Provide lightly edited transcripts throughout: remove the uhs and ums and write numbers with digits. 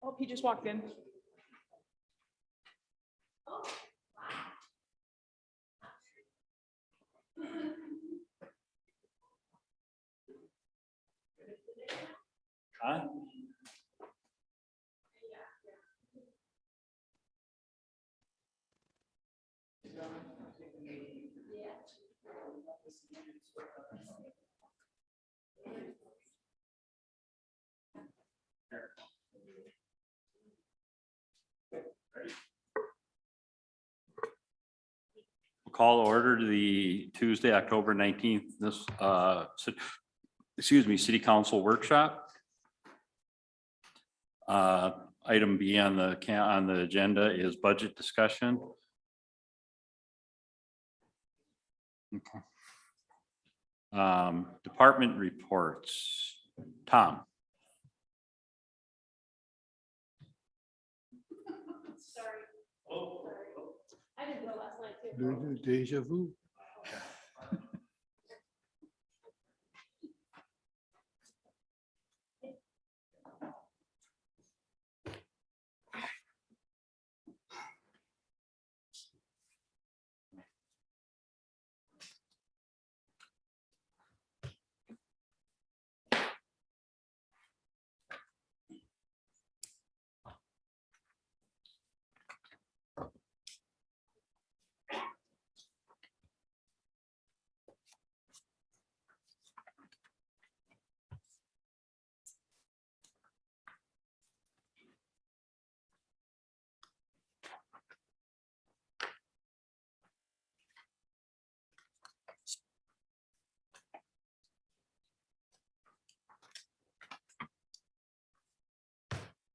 Oh, he just walked in. Huh? We'll call to order to the Tuesday, October 19th, this, city council workshop. Item B on the agenda is budget discussion. Okay. Department reports. Tom. Sorry. I didn't go last night too. Deja vu.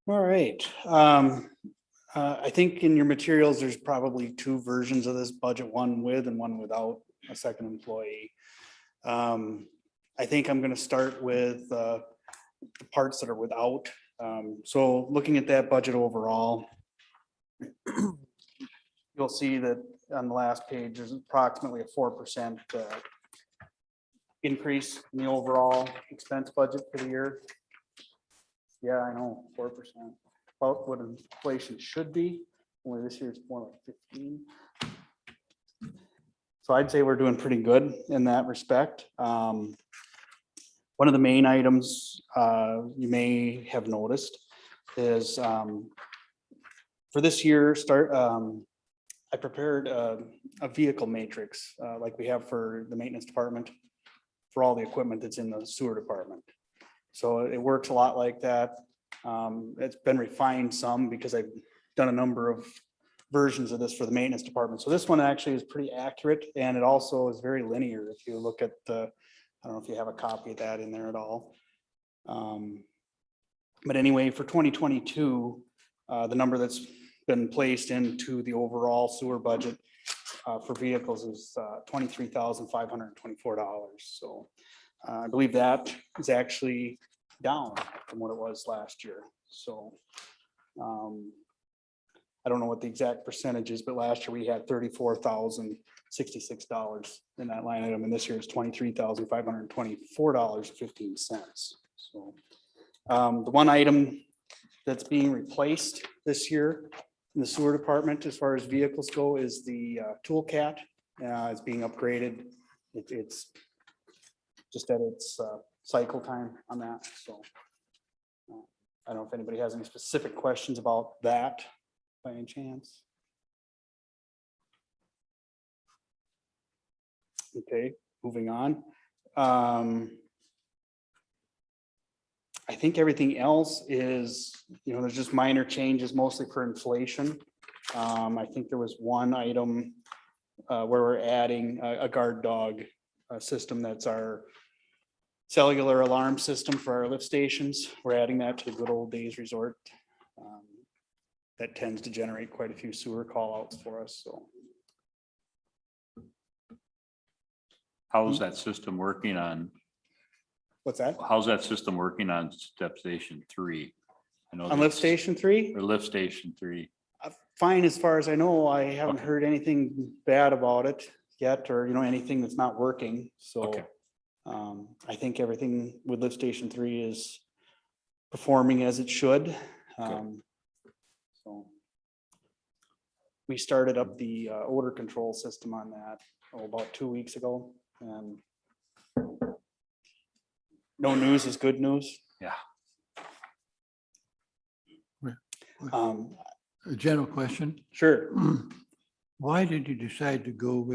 All right. I think in your materials, there's probably two versions of this budget, one with and one without a second employee. I think I'm going to start with the parts that are without. So looking at that budget overall, you'll see that on the last page, there's approximately a 4% increase in the overall expense budget for the year. Yeah, I know, 4%. About what inflation should be, only this year it's more like 15. So I'd say we're doing pretty good in that respect. One of the main items you may have noticed is for this year, I prepared a vehicle matrix like we have for the maintenance department for all the equipment that's in the sewer department. So it works a lot like that. It's been refined some because I've done a number of versions of this for the maintenance department. So this one actually is pretty accurate, and it also is very linear. If you look at the, I don't know if you have a copy of that in there at all. But anyway, for 2022, the number that's been placed into the overall sewer budget for vehicles is $23,524. So I believe that is actually down from what it was last year. So I don't know what the exact percentage is, but last year we had $34,066 in that line item, and this year is $23,524.15. So the one item that's being replaced this year in the sewer department, as far as vehicles go, is the tool cat. It's being upgraded. It's just at its cycle time on that. So I don't know if anybody has any specific questions about that by any chance. Okay, moving on. I think everything else is, there's just minor changes, mostly for inflation. I think there was one item where we're adding a guard dog system. That's our cellular alarm system for our lift stations. We're adding that to the Good Old Days Resort. That tends to generate quite a few sewer call outs for us. So How's that system working on? what's that? How's that system working on step station 3? I know On lift station 3? or lift station 3. Fine, as far as I know. I haven't heard anything bad about it yet, or anything that's not working. So Okay. I think everything with lift station 3 is performing as it should. So we started up the odor control system on that about 2 weeks ago, and no news is good news. Yeah. A general question. Sure. Why did you decide to go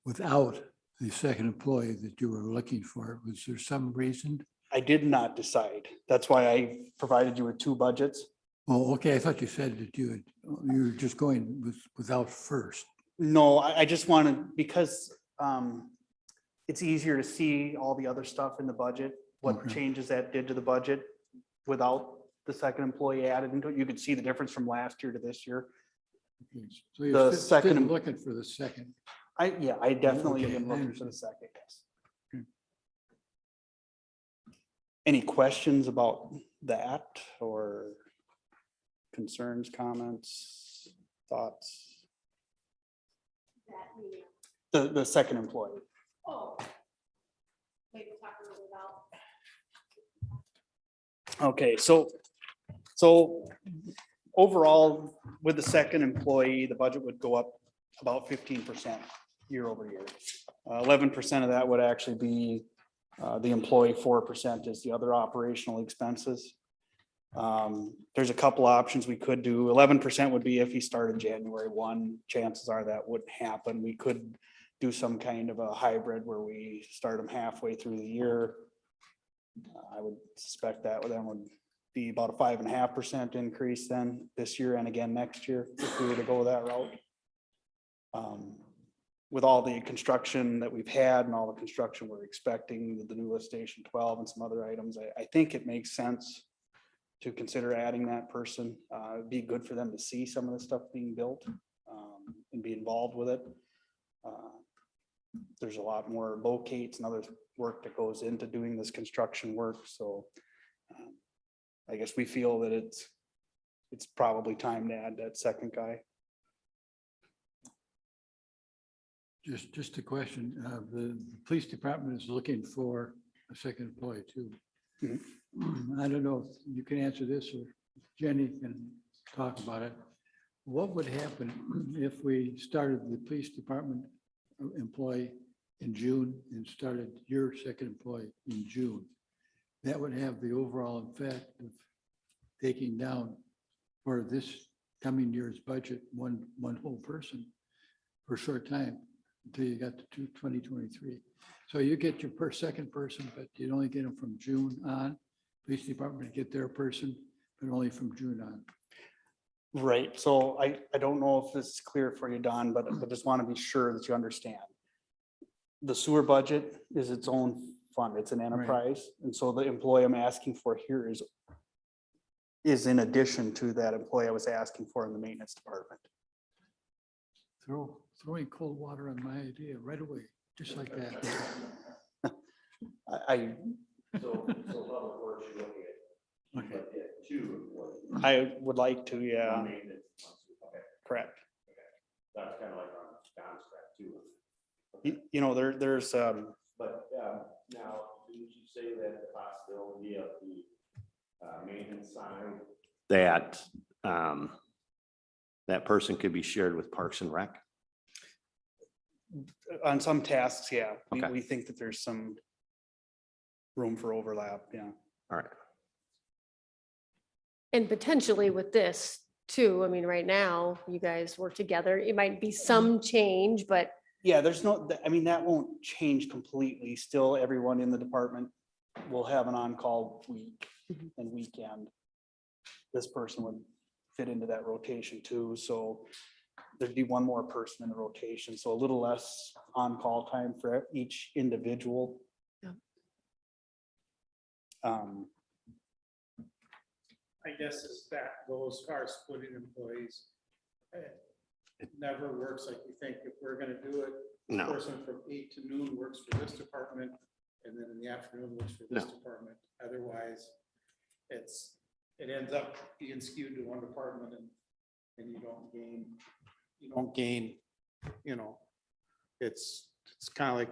without the second employee that you were looking for? Was there some reason? I did not decide. That's why I provided you with 2 budgets. Oh, okay. I thought you said that you were just going without first. No, I just wanted, because it's easier to see all the other stuff in the budget, what Okay. changes that did to the budget without the second employee added into it. You could see the difference from last year to this year. Okay, So The you're second still em- looking for the second. I definitely Okay, am I looking for the understand. second, yes. Okay. Any questions about that or concerns, comments, thoughts? That meeting. The second employee. Oh. Maybe talk a little about. Okay, so overall, with the second employee, the budget would go up about 15% year over year. 11% of that would actually be the employee, 4% is the other operational expenses. There's a couple options we could do. 11% would be if he started January 1. Chances are that wouldn't happen. We could do some kind of a hybrid where we start them halfway through the year. I would suspect that then would be about a 5.5% increase then this year and again next year if we were to go that route. With all the construction that we've had and all the construction we're expecting with the new lift station 12 and some other items, I think it makes sense to consider adding that person. It'd be good for them to see some of the stuff being built and be involved with it. There's a lot more locates and other work that goes into doing this construction work, so I guess we feel that it's probably time to add that second guy. Just a question. The police department is looking for a second employee too. I don't know if you can answer this or Jenny can talk about it. What would happen if we started the police department employee in June and started your second employee in June? That would have the overall effect of taking down for this coming year's budget, one whole person for a short time until you got to 2023. So you get your second person, but you'd only get them from June on. Police department get their person, but only from June on. Right, so I don't know if this is clear for you, Don, but I just want to be sure that you understand. The sewer budget is its own fund, it's an enterprise, and so the employee I'm asking for here is in addition to that employee I was asking for in the maintenance department. Throwing cold water on my idea right away, just like that. I would like to, yeah. Correct. That's kind of like on John's track too. You know, there's, But now, didn't you say that the possibility of the maintenance side? That person could be shared with Parks and Rec? on some tasks, yeah, Okay. we think that there's some room for overlap, yeah. All right. And potentially with this too, I mean, right now, you guys work together, it might be some change, but Yeah, there's no, I mean, that won't change completely. Still, everyone in the department will have an on-call week and weekend. This person would fit into that rotation too, so there'd be one more person in the rotation, so a little less on-call time for each individual. Yeah. I guess as that goes, as far as splitting employees, it never works like we think. If we're gonna do it, the No. person from 8 to noon works for this department, and then in the afternoon works for this No. department. Otherwise, it ends up being skewed to one department and you don't gain, you know, it's kind of like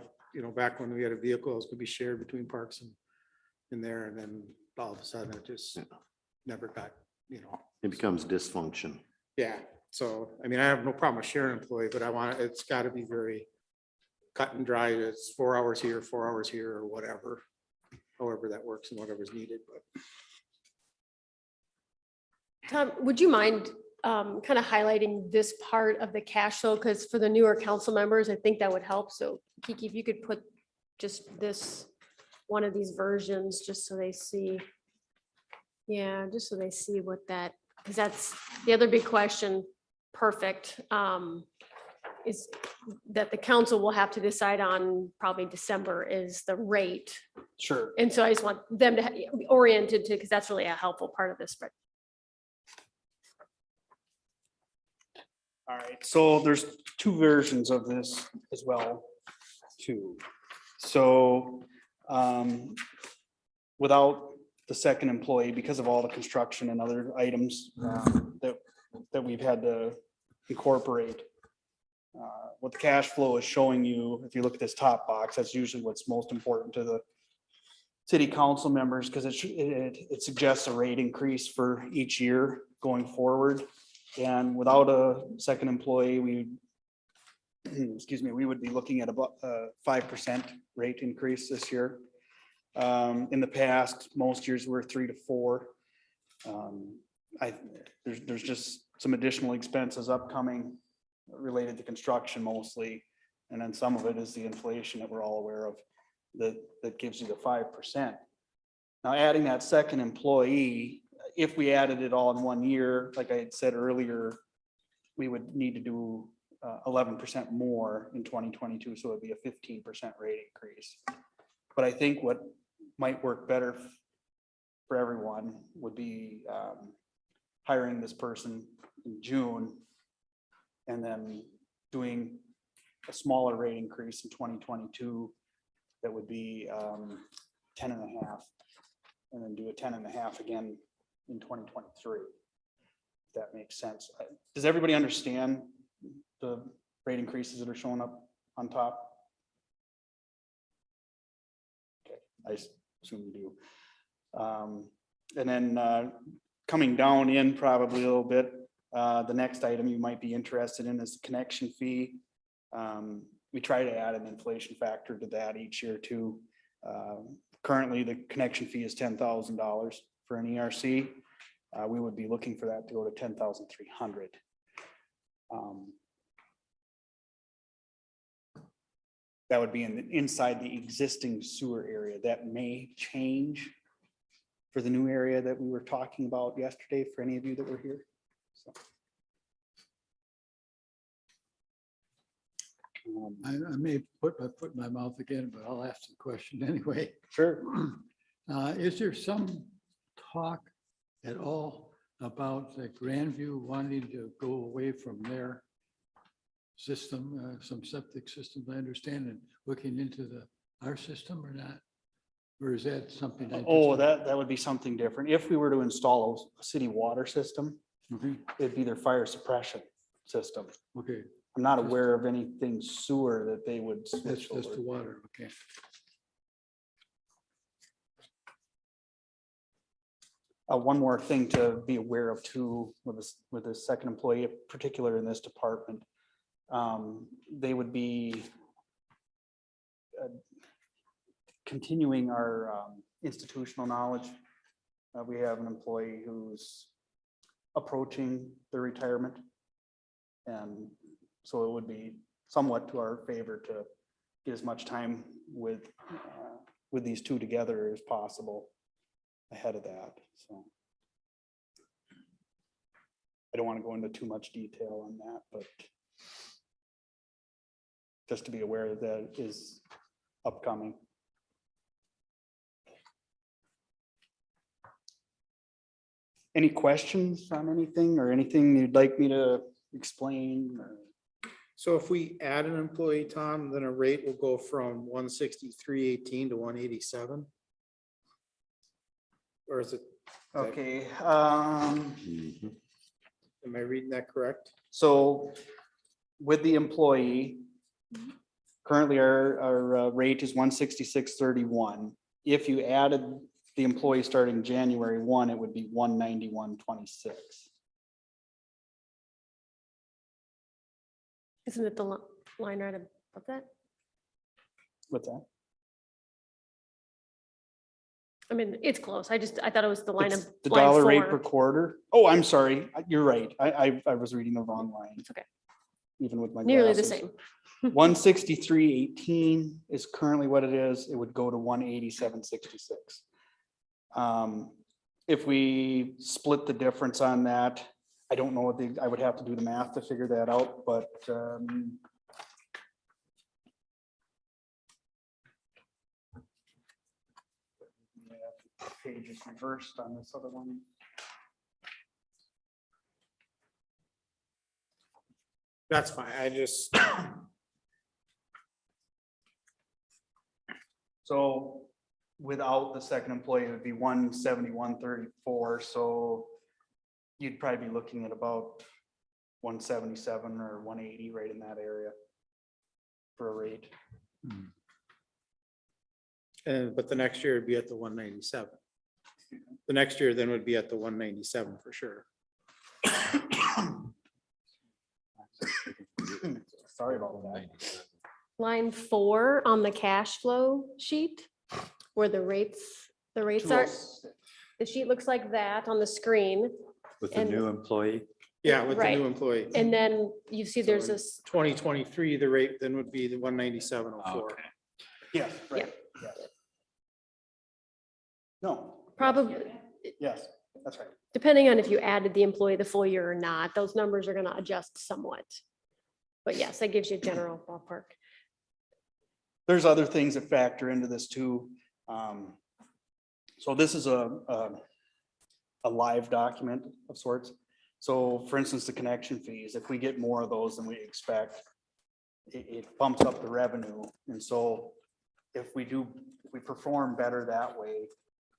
back when we had a vehicle, it was gonna be shared between parks and in there, and then all of a sudden it just never got, It becomes dysfunction. yeah. So, I mean, I have no problem with sharing an employee, but it's gotta be very cut and dry. It's 4 hours here, 4 hours here, or whatever. However that works and whatever's needed, but. Tom, would you mind kind of highlighting this part of the cash flow? Because for the newer council members, I think that would help. So Kiki, if you could put just this, one of these versions, just so they see. Yeah, just so they see what that, because that's the other big question, perfect, is that the council will have to decide on probably December is the rate. Sure. And so I just want them to be oriented to, because that's really a helpful part of this, but All right, so there's two versions of this as well, too. So without the second employee, because of all the construction and other items that we've had to incorporate, what the cash flow is showing you, if you look at this top box, that's usually what's most important to the city council members, because it suggests a rate increase for each year going forward. And without a second employee, we would be looking at about a 5% rate increase this year. In the past, most years were 3 to 4. There's just some additional expenses upcoming related to construction mostly. And then some of it is the inflation that we're all aware of that gives you the 5%. Now, adding that second employee, if we added it all in 1 year, like I had said earlier, we would need to do 11% more in 2022, so it'd be a 15% rate increase. But I think what might work better for everyone would be hiring this person in June and then doing a smaller rate increase in 2022 that would be 10.5, and then do a 10.5 again in 2023. If that makes sense. Does everybody understand the rate increases that are showing up on top? Okay, I assume you do. And then coming down in probably a little bit, the next item you might be interested in is the connection fee. We try to add an inflation factor to that each year too. Currently, the connection fee is $10,000 for an ERC. We would be looking for that to go to 10,300. That would be inside the existing sewer area. That may change for the new area that we were talking about yesterday, for any of you that were here. So. I may put my foot in my mouth again, but I'll ask the question anyway. Sure. Is there some talk at all about the Grandview wanting to go away from their system, some septic systems, I understand, and looking into our system or not? Or is that something? Oh, that would be something different. If we were to install a city water system, Okay, it'd be their fire suppression system. okay, I'm not aware of anything sewer that they would that's switch just the over. water, okay. One more thing to be aware of too, with this second employee, in particular in this department, they would be continuing our institutional knowledge. We have an employee who's approaching their retirement. And so it would be somewhat to our favor to get as much time with these two together as possible ahead of that, so. I don't want to go into too much detail on that, but just to be aware that that is upcoming. Any questions on anything or anything you'd like me to explain? Or? So if we add an employee, Tom, then a rate will go from 163.18 to 187? Or is it, Okay, Mhm. am I reading that correct? so with the employee, Currently, our rate is 166.31. If you added the employee starting January 1, it would be 191.26. Isn't it the line right above that? What's that? I mean, it's close. I thought it was the line of. It's the line dollar rate per 4. quarter. Oh, I'm sorry. You're right. I was reading the wrong line. It's okay. Even with my Nearly the glasses. same. 163.18 is currently what it is. It would go to 187.66. If we split the difference on that, I don't know what I would have to do the math to figure that out, but page is reversed on this other one. That's fine. I just, So without the second employee, it would be 171.34. So you'd probably be looking at about 177 or 180 right in that area for a rate. but the next year would be at the 197. The next year then would be at the 197 for sure. Sorry about that. Line 4 on the cash flow sheet where the rates are. 206. The sheet looks like that on the screen. With the And- new employee. Yeah, with the Right. new employee. And then you see there's So in this, 2023, the rate then would be the 197.04. Okay. Yes, right. Yes. No. probably, Yes, that's right. depending on if you added the employee the full year or not, those numbers are gonna adjust somewhat. But yes, that gives you a general ballpark. There's other things that factor into this too. So this is a live document of sorts. So for instance, the connection fees, if we get more of those than we expect, it bumps up the revenue. And so if we perform better that way,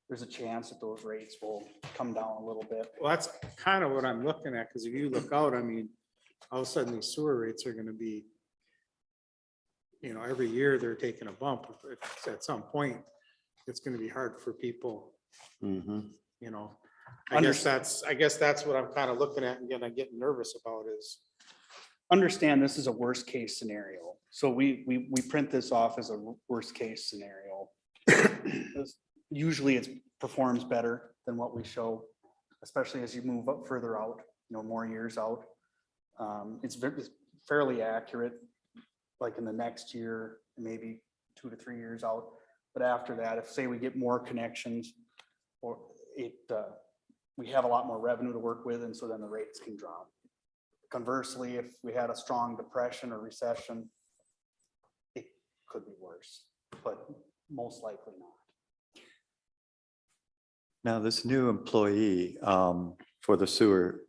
there's a chance that those rates will come down a little bit. Well, that's kind of what I'm looking at, because if you look out, I mean, all of a sudden these sewer rates are gonna be, every year they're taking a bump. If At some point, it's gonna be hard for people, Mhm. I guess that's what I'm kind of looking at and again, I'm getting nervous about is, Understand this is a worst case scenario. So we print this off as a worst case scenario. Usually it performs better than what we show, especially as you move up further out, more years out. It's fairly accurate, like in the next year, maybe 2 to 3 years out. But after that, if say we get more connections or we have a lot more revenue to work with, and so then the rates can drop. Conversely, if we had a strong depression or recession, it could be worse, but most likely not. Now, this new employee for the sewer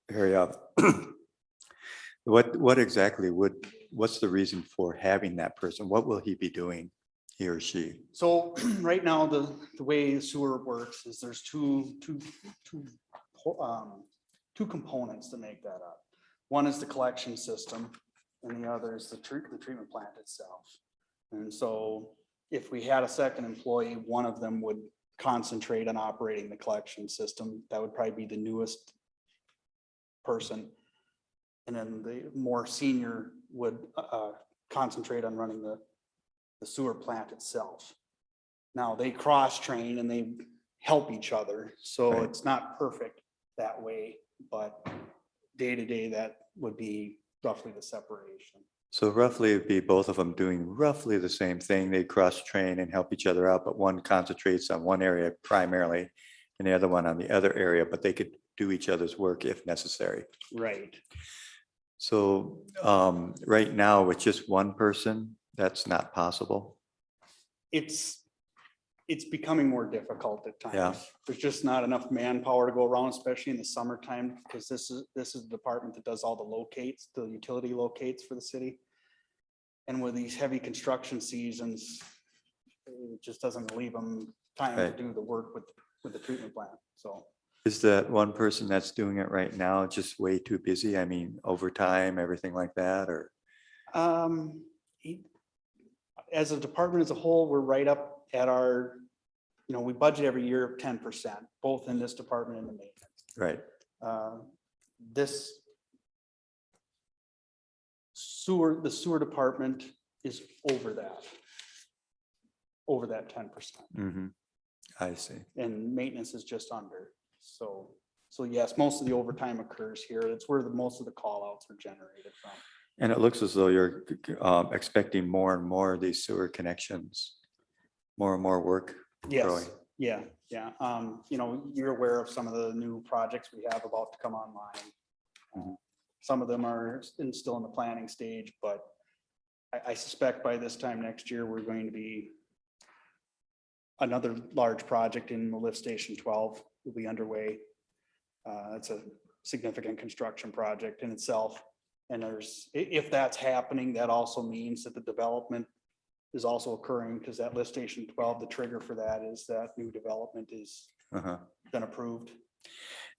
area, what exactly what's the reason for having that person? What will he be doing, he or she? So right now, the way sewer works is there's two components to make that up. One is the collection system and the other is the treatment plant itself. And so if we had a second employee, one of them would concentrate on operating the collection system. That would probably be the newest person. And then the more senior would concentrate on running the sewer plant itself. Now they cross-train and they help each other. So Right. it's not perfect that way, but day to day, that would be roughly the separation. So roughly it'd be both of them doing roughly the same thing. They cross-train and help each other out, but one concentrates on one area primarily and the other one on the other area, but they could do each other's work if necessary. Right. So right now with just one person, that's not possible. It's becoming more difficult at times. Yeah. There's just not enough manpower to go around, especially in the summertime, because this is the department that does all the locates, the utility locates for the city. And with these heavy construction seasons, it just doesn't leave them time Right. to do the work with the treatment plant, so. Is that one person that's doing it right now just way too busy? I mean, overtime, everything like that, or? as a department as a whole, we're right up at our, we budget every year 10%, both in this department and the maintenance. Right. This the sewer department is over that 10%, Mm-hmm. I see. and maintenance is just under. So yes, most of the overtime occurs here. It's where most of the call outs are generated from. And it looks as though you're expecting more and more of these sewer connections, more and more work growing. Yes, yeah. You're aware of some of the new projects we have about to come online. Some of them are still in the planning stage, but I suspect by this time next year, we're going to be another large project in the lift station 12 will be underway. It's a significant construction project in itself. And if that's happening, that also means that the development is also occurring, because that lift station 12, the trigger for that is that new development is Uh-huh. been approved.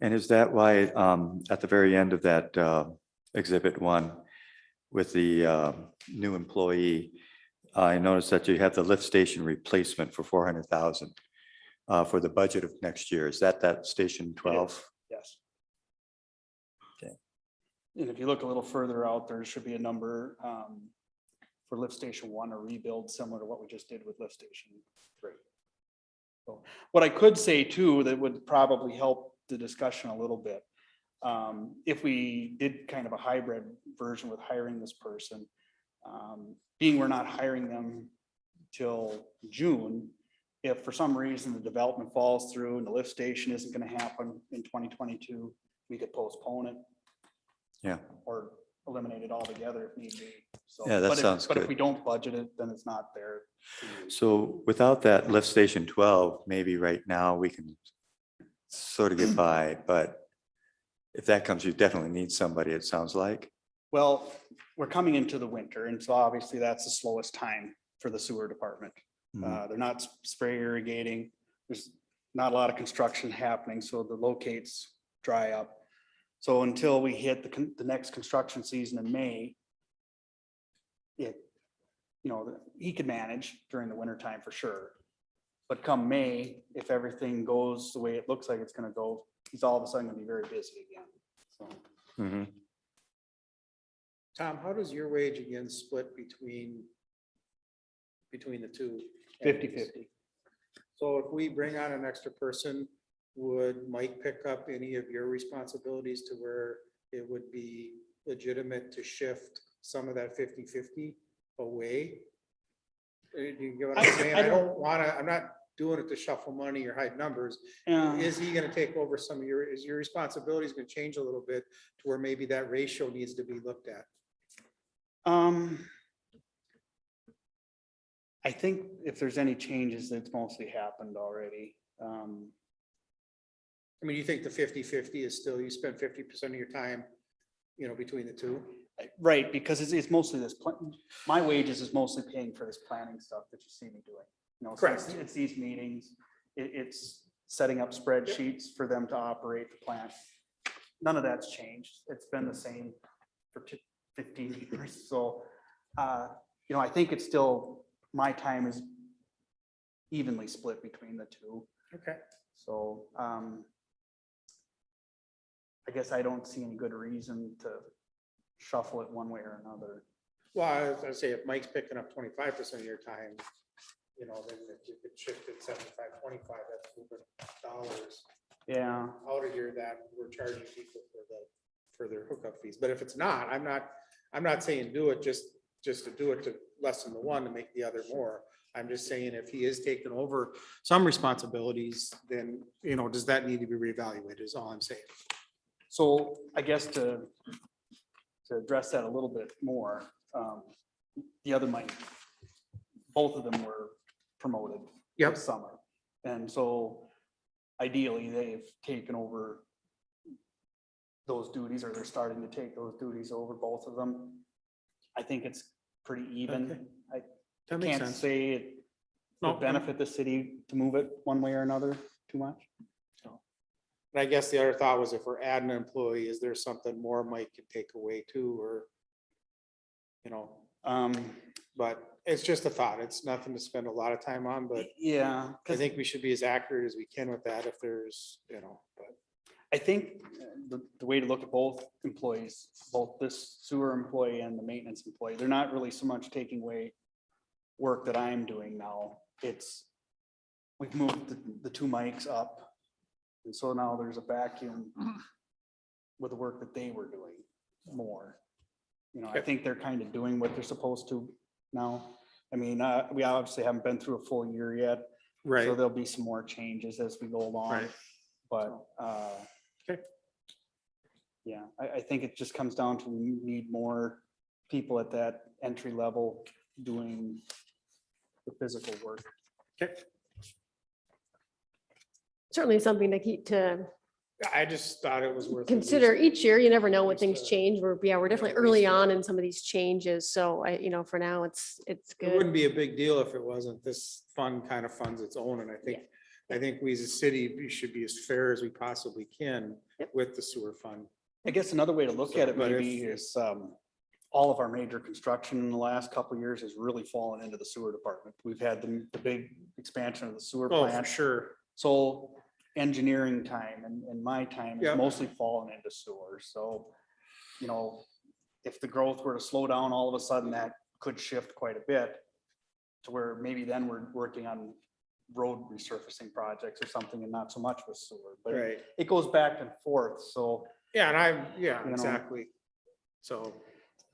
And is that why at the very end of that exhibit 1 with the new employee, I noticed that you have the lift station replacement for 400,000 for the budget of next year. Is that station 12? Yes. Okay. And if you look a little further out, there should be a number for lift station 1, a rebuild similar to what we just did with lift station 3. So what I could say too, that would probably help the discussion a little bit. If we did kind of a hybrid version with hiring this person, being we're not hiring them till June, if for some reason the development falls through and the lift station isn't going to happen in 2022, we could postpone it. Yeah. Or eliminate it altogether if need be. So, Yeah, that but sounds But if good. we don't budget it, then it's not there. to use. So without that lift station 12, maybe right now we can sort of get by, but if that comes, you definitely need somebody, it sounds like. Well, we're coming into the winter, and so obviously that's the slowest time for the sewer department. Mhm. They're not spray irrigating. There's not a lot of construction happening, so the locates dry up. So until we hit the next construction season in May, he could manage during the winter time for sure. But come May, if everything goes the way it looks like it's gonna go, he's all of a sudden gonna be very busy again. So Mhm. Tom, how does your wage again split between the two? 50-50. So if we bring on an extra person, would Mike pick up any of your responsibilities to where it would be legitimate to shift some of that 50-50 away? You get what I'm saying? I don't wanna, I'm not doing it to shuffle money or hide numbers. Is he gonna take over some of is your responsibilities gonna change a little bit to where maybe that ratio needs to be looked at? I think if there's any changes, it's mostly happened already. I mean, you think the 50-50 is still, you spend 50% of your time, between the two? Right, because it's mostly this, my wages is mostly paying for this planning stuff that you see me doing. So Correct. it's these meetings, it's setting up spreadsheets for them to operate the plant. None of that's changed. It's been the same for 15 years. So, I think it's still, my time is evenly split between the two. Okay. So, I guess I don't see any good reason to shuffle it one way or another. Well, I was gonna say, if Mike's picking up 25% of your time, then if you could shift it 75-25, that's moving dollars Yeah, out of here that we're charging people for their hookup fees. But if it's not, I'm not saying do it just to do it to lessen the one to make the other more. I'm just saying if he is taking over some responsibilities, then, does that need to be reevaluated is all I'm saying. so I guess to address that a little bit more, the other Mike, both of them were promoted this summer. And so ideally, they've taken over those duties, or they're starting to take those duties over, both of them. I think it's pretty even. Okay. I That makes can't sense. say it No. would benefit the city to move it one way or another too much. And I guess the other thought was if we're adding an employee, is there something more Mike could take away too, or? but it's just a thought. It's nothing to spend a lot of time on, but Yeah, I because think we should be as accurate as we can with that if there's, but. I think the way to look at both employees, both this sewer employee and the maintenance employee, they're not really so much taking away work that I'm doing now. It's, we've moved the two mics up. And so now there's a vacuum with the work that they were doing more. I think they're kind of doing what they're supposed to now. I mean, we obviously haven't been through a full year yet. So there'll be some more changes as we go along. Right. But, yeah, I think it just comes down to we need more people at that entry level doing the physical work. Certainly something to keep to I just thought it was worth. at consider least- each year. You never know when least, things change. We're definitely at early least, on in some of these changes. So for now, it's It good. wouldn't be a big deal if it wasn't. This fund kind of funds its own, and I think we as a city, we should be as fair as we possibly can with the sewer fund. I guess another way to look at it But maybe if- is, all of our major construction in the last couple of years has really fallen into the sewer department. We've had the big expansion of the sewer Oh, for plant. sure. So engineering time and my time Yeah. is mostly fallen into sewer. So, if the growth were to slow down, all of a sudden that could shift quite a bit to where maybe then we're working on road resurfacing projects or something and not so much with sewer, but Right. it goes back and forth. So Yeah, and You know. exactly. So,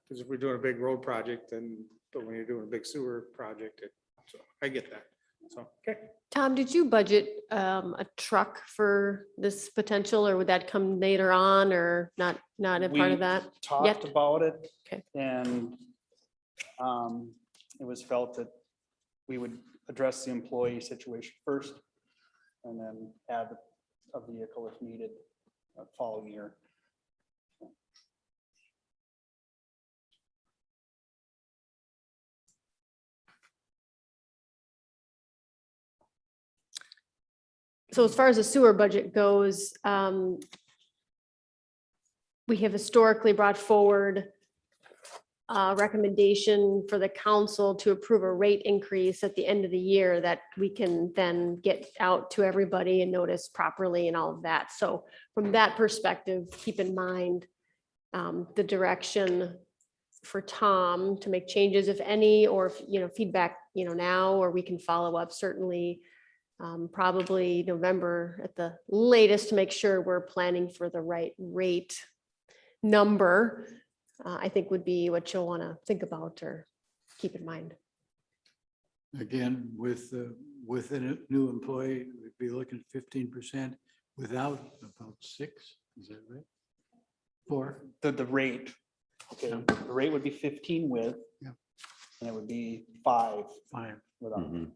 because if we're doing a big road project but when you're doing a big sewer project, so I get that. So, okay. Tom, did you budget a truck for this potential, or would that come later on, or not a part we of that? talked yet? about it. Okay. And it was felt that we would address the employee situation first and then add a vehicle if needed following year. So as far as the sewer budget goes, we have historically brought forward a recommendation for the council to approve a rate increase at the end of the year that we can then get out to everybody and notice properly and all of that. So from that perspective, keep in mind the direction for Tom to make changes, if any, or if, feedback, now, or we can follow up certainly probably November at the latest to make sure we're planning for the right rate number. I think would be what you'll want to think about or keep in mind. Again, with a new employee, we'd be looking at 15%, without about 6, is that right? 4, The rate, okay, the rate would be 15 with. Yeah. And it would be 5 5. without. Mhm.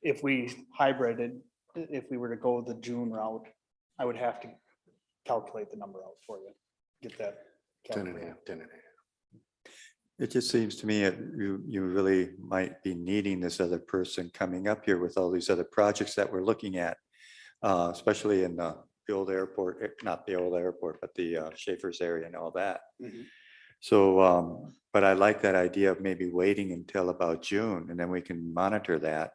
If we hybrided, if we were to go the June route, I would have to calculate the number out for you, get that. 10 and a calculated. half, 10 and a half. It just seems to me you really might be needing this other person coming up here with all these other projects that we're looking at, especially in the old airport, not the old airport, but the Schaefer's area and all that. Mhm. So, but I like that idea of maybe waiting until about June and then we can monitor that.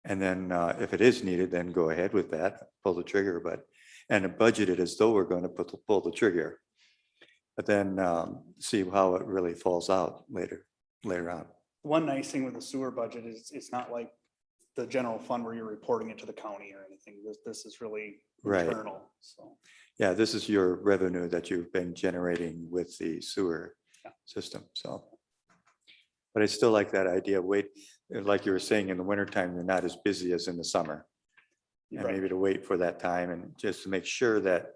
And then if it is needed, then go ahead with that, pull the trigger, and budget it as though we're going to pull the trigger. But then see how it really falls out later on. One nice thing with the sewer budget is it's not like the general fund where you're reporting it to the county or anything. This is really Right. internal, so. Yeah, this is your revenue that you've been generating with the sewer Yeah. system, so. But I still like that idea, wait, like you were saying, in the wintertime, you're not as busy as in the summer. And Right. maybe to wait for that time and just to make sure that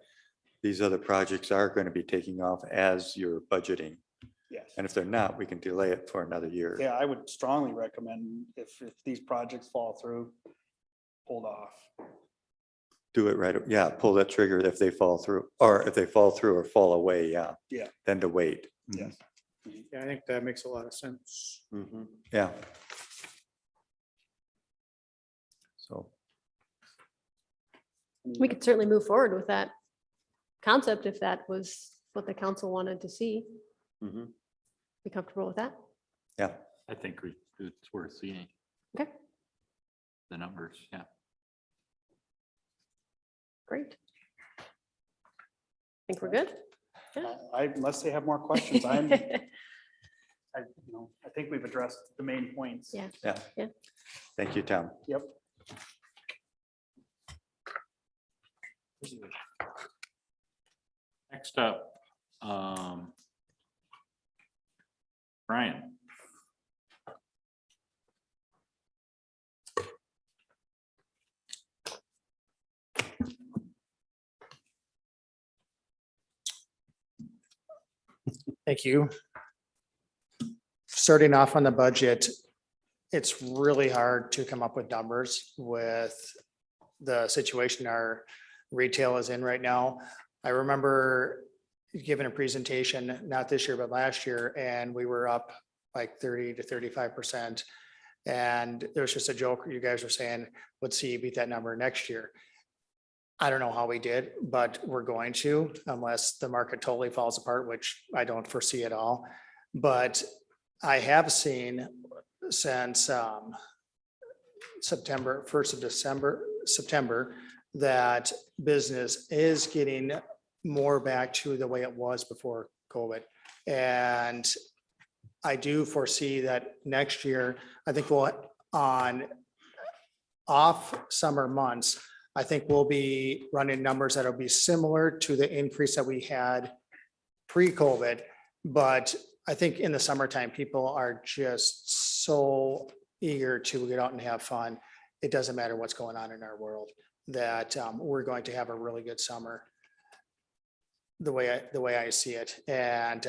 these other projects are going to be taking off as you're budgeting. Yes. And if they're not, we can delay it for another year. Yeah, I would strongly recommend if these projects fall through, hold off. Do it right, yeah, pull that trigger if they fall through, or if they fall through or fall away, yeah. Yeah. Then to wait. Yes. Yeah, I think that makes a lot of sense. Mhm. Yeah. So, We could certainly move forward with that concept if that was what the council wanted to see. mhm. We comfortable with that? Yeah, I think it's worth seeing. Okay. The numbers, yeah. Great. Think we're good? Unless they have more questions, I think we've addressed the main points. Yeah. yeah. Yeah. Thank you, Tom. Yep. Next up, Brian. Thank you. Starting off on the budget, it's really hard to come up with numbers with the situation our retail is in right now. I remember giving a presentation, not this year, but last year, and we were up like 30 to 35%. And there was just a joke, you guys were saying, let's see you beat that number next year. I don't know how we did, but we're going to, unless the market totally falls apart, which I don't foresee at all. But I have seen since September, 1st of September, that business is getting more back to the way it was before COVID. And I do foresee that next year, I think we'll on off summer months, I think we'll be running numbers that'll be similar to the increase that we had pre-COVID. But I think in the summertime, people are just so eager to get out and have fun. It doesn't matter what's going on in our world, that we're going to have a really good summer. The way I see it. And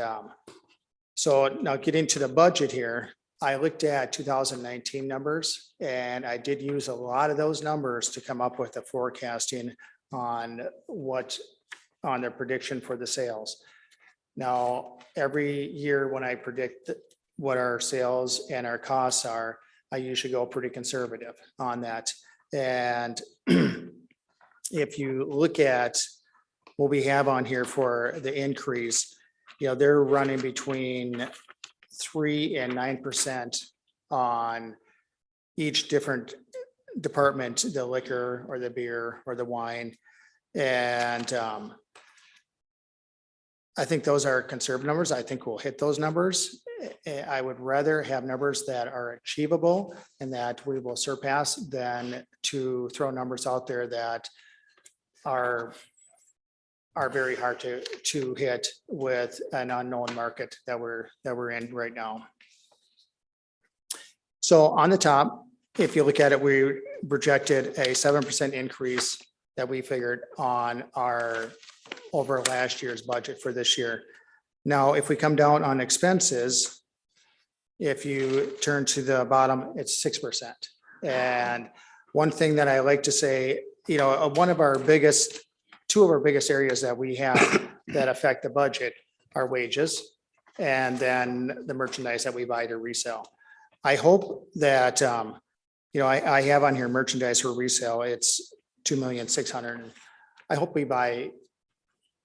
so now getting to the budget here, I looked at 2019 numbers, and I did use a lot of those numbers to come up with the forecasting on their prediction for the sales. Now, every year when I predict what our sales and our costs are, I usually go pretty conservative on that. And if you look at what we have on here for the increase, they're running between 3% and 9% on each different department, the liquor or the beer or the wine. And I think those are conservative numbers. I think we'll hit those numbers. I would rather have numbers that are achievable and that we will surpass than to throw numbers out there that are very hard to hit with an unknown market that we're in right now. So on the top, if you look at it, we projected a 7% increase that we figured on our over last year's budget for this year. Now, if we come down on expenses, if you turn to the bottom, it's 6%. And one thing that I like to say, two of our biggest areas that we have that affect the budget are wages and then the merchandise that we buy to resell. I hope that, I have on here merchandise for resale. It's 2,600,000. I hope we buy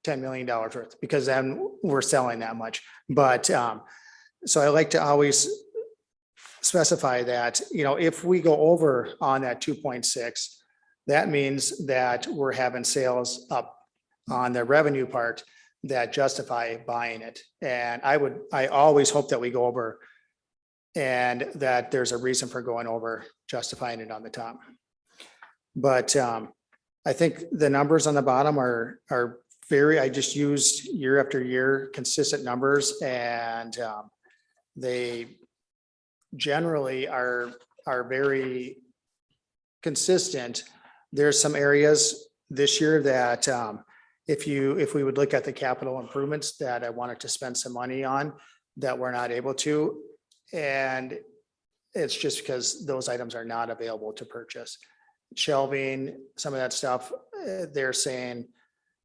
$10 million worth, because then we're selling that much. But so I like to always specify that, if we go over on that 2.6, that means that we're having sales up on the revenue part that justify buying it. And I always hope that we go over and that there's a reason for going over, justifying it on the top. But I think the numbers on the bottom are I just used year after year consistent numbers, and they generally are very consistent. There's some areas this year that if we would look at the capital improvements that I wanted to spend some money on that we're not able to, and it's just because those items are not available to purchase. Shelving, some of that stuff, they're saying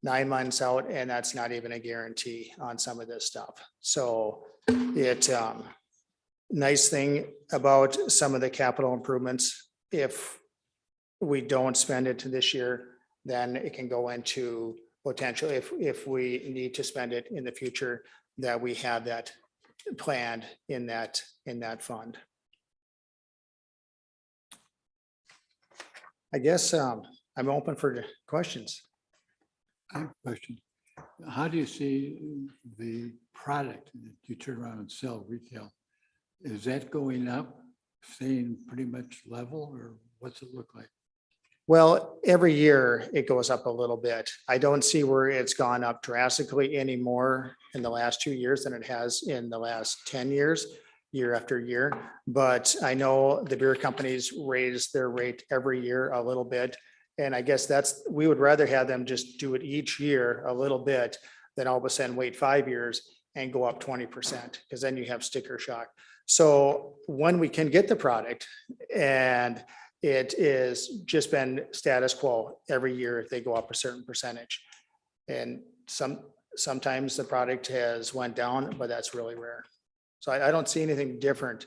9 months out, and that's not even a guarantee on some of this stuff. So nice thing about some of the capital improvements, if we don't spend it this year, then it can go into potential if we need to spend it in the future, that we have that planned in that fund. I guess I'm open for questions. I have a question. How do you see the product that you turn around and sell retail? Is that going up, staying pretty much level, or what's it look like? Well, every year it goes up a little bit. I don't see where it's gone up drastically anymore in the last 2 years than it has in the last 10 years, year after year. But I know the beer companies raise their rate every year a little bit. And I guess we would rather have them just do it each year a little bit than all of a sudden wait 5 years and go up 20%, because then you have sticker shock. So when we can get the product, and it is just been status quo every year, they go up a certain percentage. And sometimes the product has went down, but that's really rare. So I don't see anything different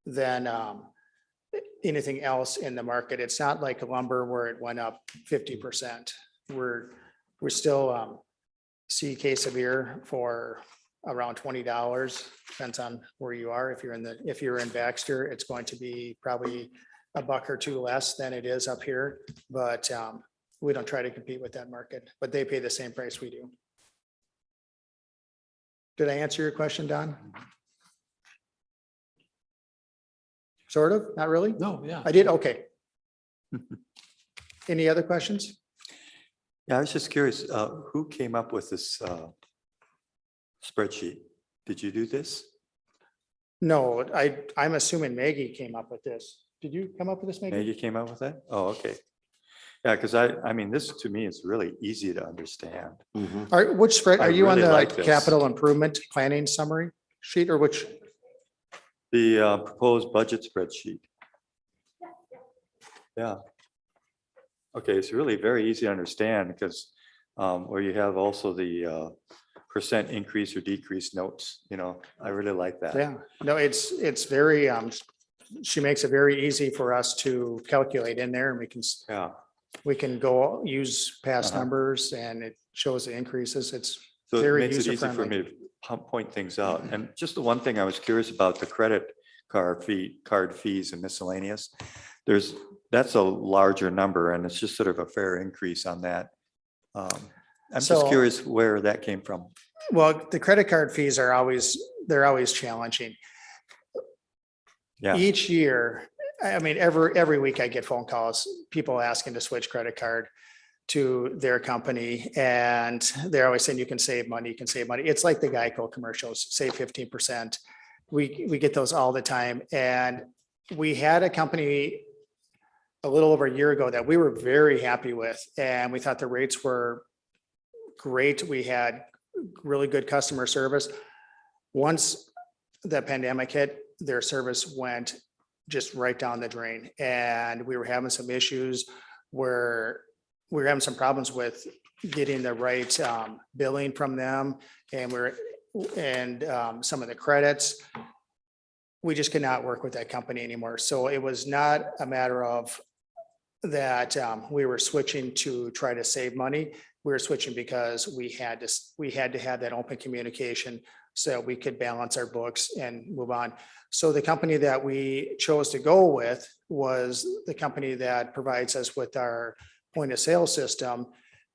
than anything else in the market. It's not like lumber where it went up 50%. We're still see a case of beer for around $20. Depends on where you are. If you're in Baxter, it's going to be probably $1 or $2 less than it is up here. But we don't try to compete with that market, but they pay the same price we do. Did I answer your question, Don? Sort of, not really? No, yeah. I did, okay. Any other questions? Yeah, I was just curious, who came up with this spreadsheet? Did you do this? No, I'm assuming Maggie came up with this. Did you come up with this, Maggie? Maggie came up with that? Oh, okay. Yeah, because I mean, this to me is really easy to understand. Which spread, I are you on really the like this. capital improvement planning summary sheet, or which? The proposed budget spreadsheet. Yeah. Okay, it's really very easy to understand because where you have also the percent increase or decrease notes, I really like that. Yeah, no, it's very, she makes it very easy for us to calculate in there, and Yeah. we can go use past Uh-huh. numbers, and it shows the increases. It's So it very makes it user easy for friendly. me to point things out. And just the one thing I was curious about, the credit card fees and miscellaneous. That's a larger number, and it's just sort of a fair increase on that. I'm just So- curious where that came from. Well, the credit card fees are they're always challenging. Yeah. Each year, I mean, every week I get phone calls, people asking to switch credit card to their company, and they're always saying you can save money, you can save money. It's like the Geico commercials, save 15%. We get those all the time. And we had a company a little over a year ago that we were very happy with, and we thought the rates were great. We had really good customer service. Once the pandemic hit, their service went just right down the drain. And we were having some issues where we were having some problems with getting the right billing from them, and some of the credits. We just could not work with that company anymore. So it was not a matter of that we were switching to try to save money. We were switching because we had to have that open communication so we could balance our books and move on. So the company that we chose to go with was the company that provides us with our point of sale system.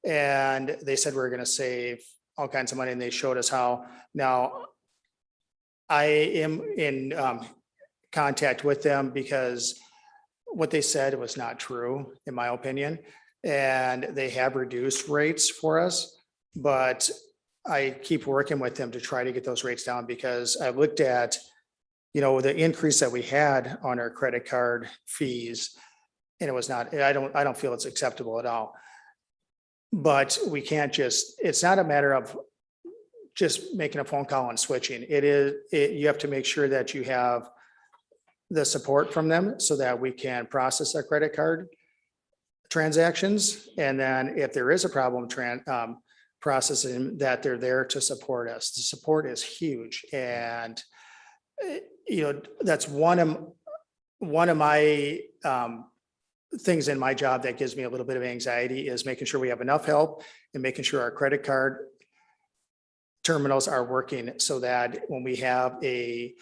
And they said we're going to save all kinds of money, and they showed us how. Now, I am in contact with them because what they said was not true, in my opinion. And they have reduced rates for us, but I keep working with them to try to get those rates down, because I looked at, the increase that we had on our credit card fees, and it was not, I don't feel it's acceptable at all. But we can't it's not a matter of just making a phone call and switching. You have to make sure that you have the support from them so that we can process our credit card transactions. And then if there is a problem processing, that they're there to support us. The support is huge. And, that's one of my things in my job that gives me a little bit of anxiety, is making sure we have enough help and making sure our credit card terminals are working so that when we have a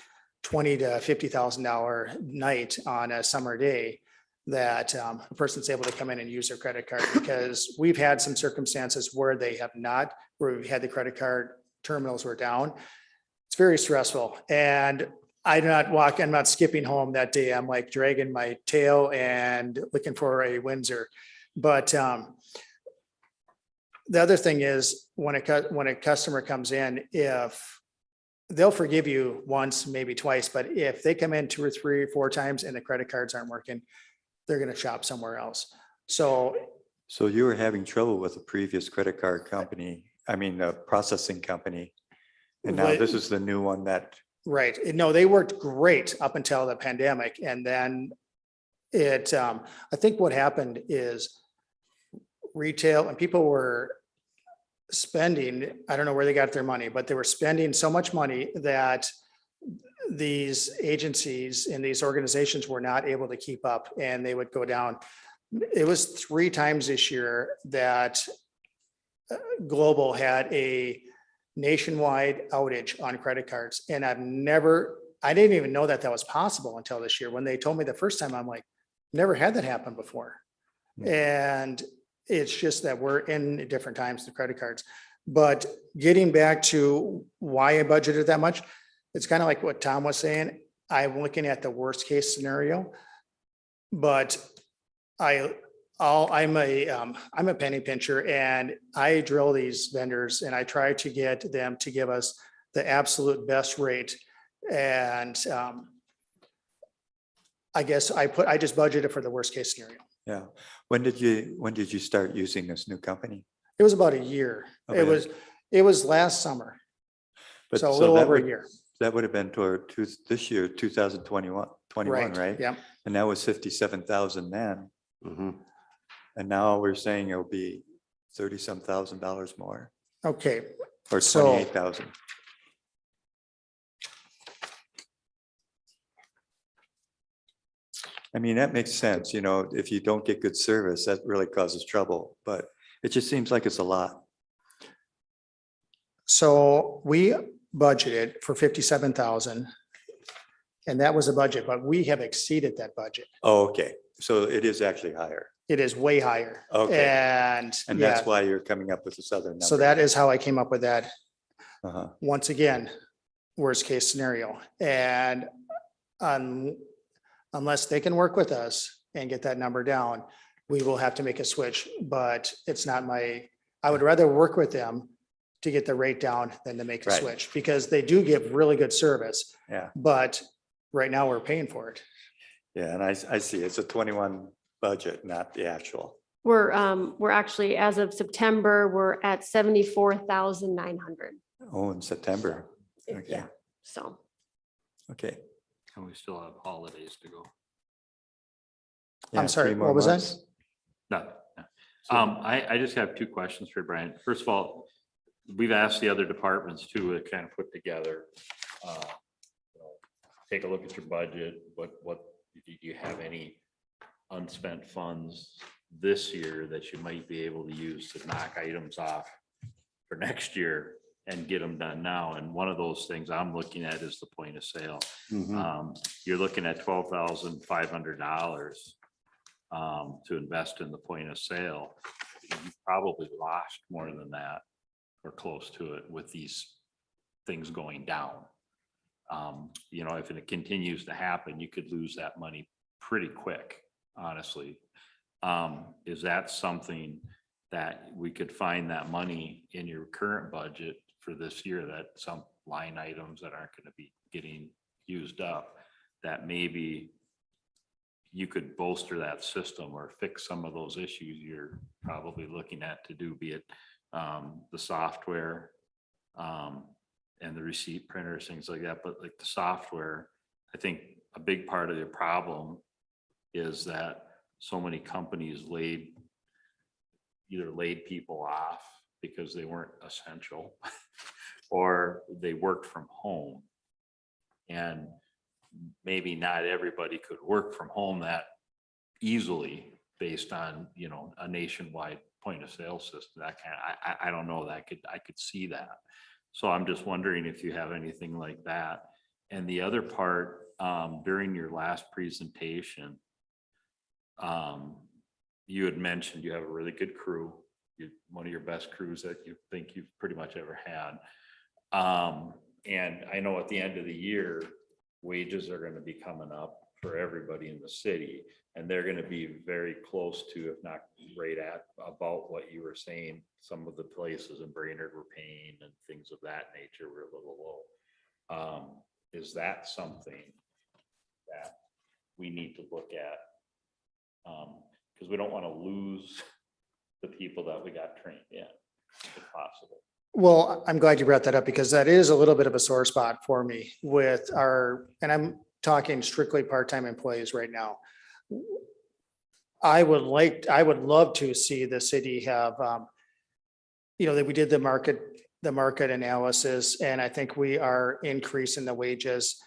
$20,000 to $50,000 night on a summer day, that a person's able to come in and use their credit card, because we've had some circumstances where they have not, where we've had the credit card terminals were down. It's very stressful, and I'm not skipping home that day. I'm like dragging my tail and looking for a Windsor. But the other thing is when a customer comes in, if they'll forgive you once, maybe twice, but if they come in 2 or 3 or 4 times and the credit cards aren't working, they're going to shop somewhere else. So So you were having trouble with the previous credit card company, I mean, the processing company. And now this is the new one that, right. No, they worked great up until the pandemic. And then I think what happened is retail and people were spending, I don't know where they got their money, but they were spending so much money that these agencies and these organizations were not able to keep up, and they would go down. It was 3 times this year that Global had a nationwide outage on credit cards. And I didn't even know that was possible until this year. When they told me the first time, I'm like, never had that happen before. And it's just that we're in different times, the credit cards. But getting back to why I budgeted that much, it's kind of like what Tom was saying. I'm looking at the worst case scenario, but I'm a penny pincher, and I drill these vendors and I try to get them to give us the absolute best rate. And I guess I just budgeted for the worst case scenario. yeah. When did you start using this new company? It was about a year. Okay. It was last summer. But So a little that over a would- year. That would have been toward this year, 2021, right? Yeah. And that was 57,000 then. Mhm. And now we're saying it'll be 30-some thousand dollars more, Okay. or So- 28,000. I mean, that makes sense, if you don't get good service, that really causes trouble, but it just seems like it's a lot. So we budgeted for 57,000. And that was a budget, but we have exceeded that budget. Oh, okay. So it is actually higher. It is way higher. Okay. And And yeah, that's why you're coming up with this other number. so that is how I came up with that. Uh-huh. Once again, worst case scenario. And unless they can work with us and get that number down, we will have to make a switch. But it's not I would rather work with them to get the rate down than to make a Right. switch, because they do give really good service. Yeah. But right now we're paying for it. Yeah, and I see it's a 21 budget, not the actual. We're actually, as of September, we're at 74,900. Oh, in September. Okay, Yeah, so. okay. And we still have holidays to go. Yeah, I'm sorry, 3 more what was that? months. No. I just have 2 questions for Brian. First of all, we've asked the other departments too to kind of put together, take a look at your budget. What do you have any unspent funds this year that you might be able to use to knock items off for next year and get them done now? And one of those things I'm looking at is the point of sale. You're looking at $12,500 to invest in the point of sale. You probably lost more than that or close to it with these things going down. If it continues to happen, you could lose that money pretty quick, honestly. Is that something that we could find that money in your current budget for this year, that some line items that aren't going to be getting used up, that maybe you could bolster that system or fix some of those issues you're probably looking at to do, be it the software and the receipt printers, things like that. But like the software, I think a big part of the problem is that so many companies either laid people off because they weren't essential or they worked from home. And maybe not everybody could work from home that easily based on, a nationwide point of sale system. That kind of, I don't know, that I could see that. So I'm just wondering if you have anything like that. And the other part, during your last presentation, you had mentioned you have a really good crew. One of your best crews that you think you've pretty much ever had. And I know at the end of the year, wages are gonna be coming up for everybody in the city. And they're gonna be very close to, if not right at, about what you were saying. Some of the places in Brainerd were paying and things of that nature were a little low. Is that something that we need to look at? Because we don't want to lose the people that we got trained in, if possible. Well, I'm glad you brought that up because that is a little bit of a sore spot for me with our, and I'm talking strictly part-time employees right now. I would love to see the city have, that we did the market analysis, and I think we are increasing the wages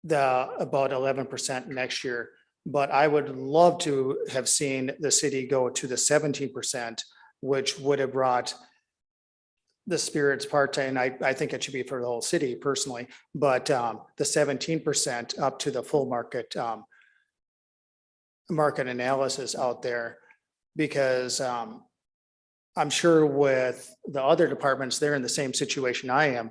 about 11% next year. But I would love to have seen the city go to the 17%, which would have brought the spirits part-time. I think it should be for the whole city personally, but the 17% up to the full market analysis out there. Because I'm sure with the other departments, they're in the same situation I am.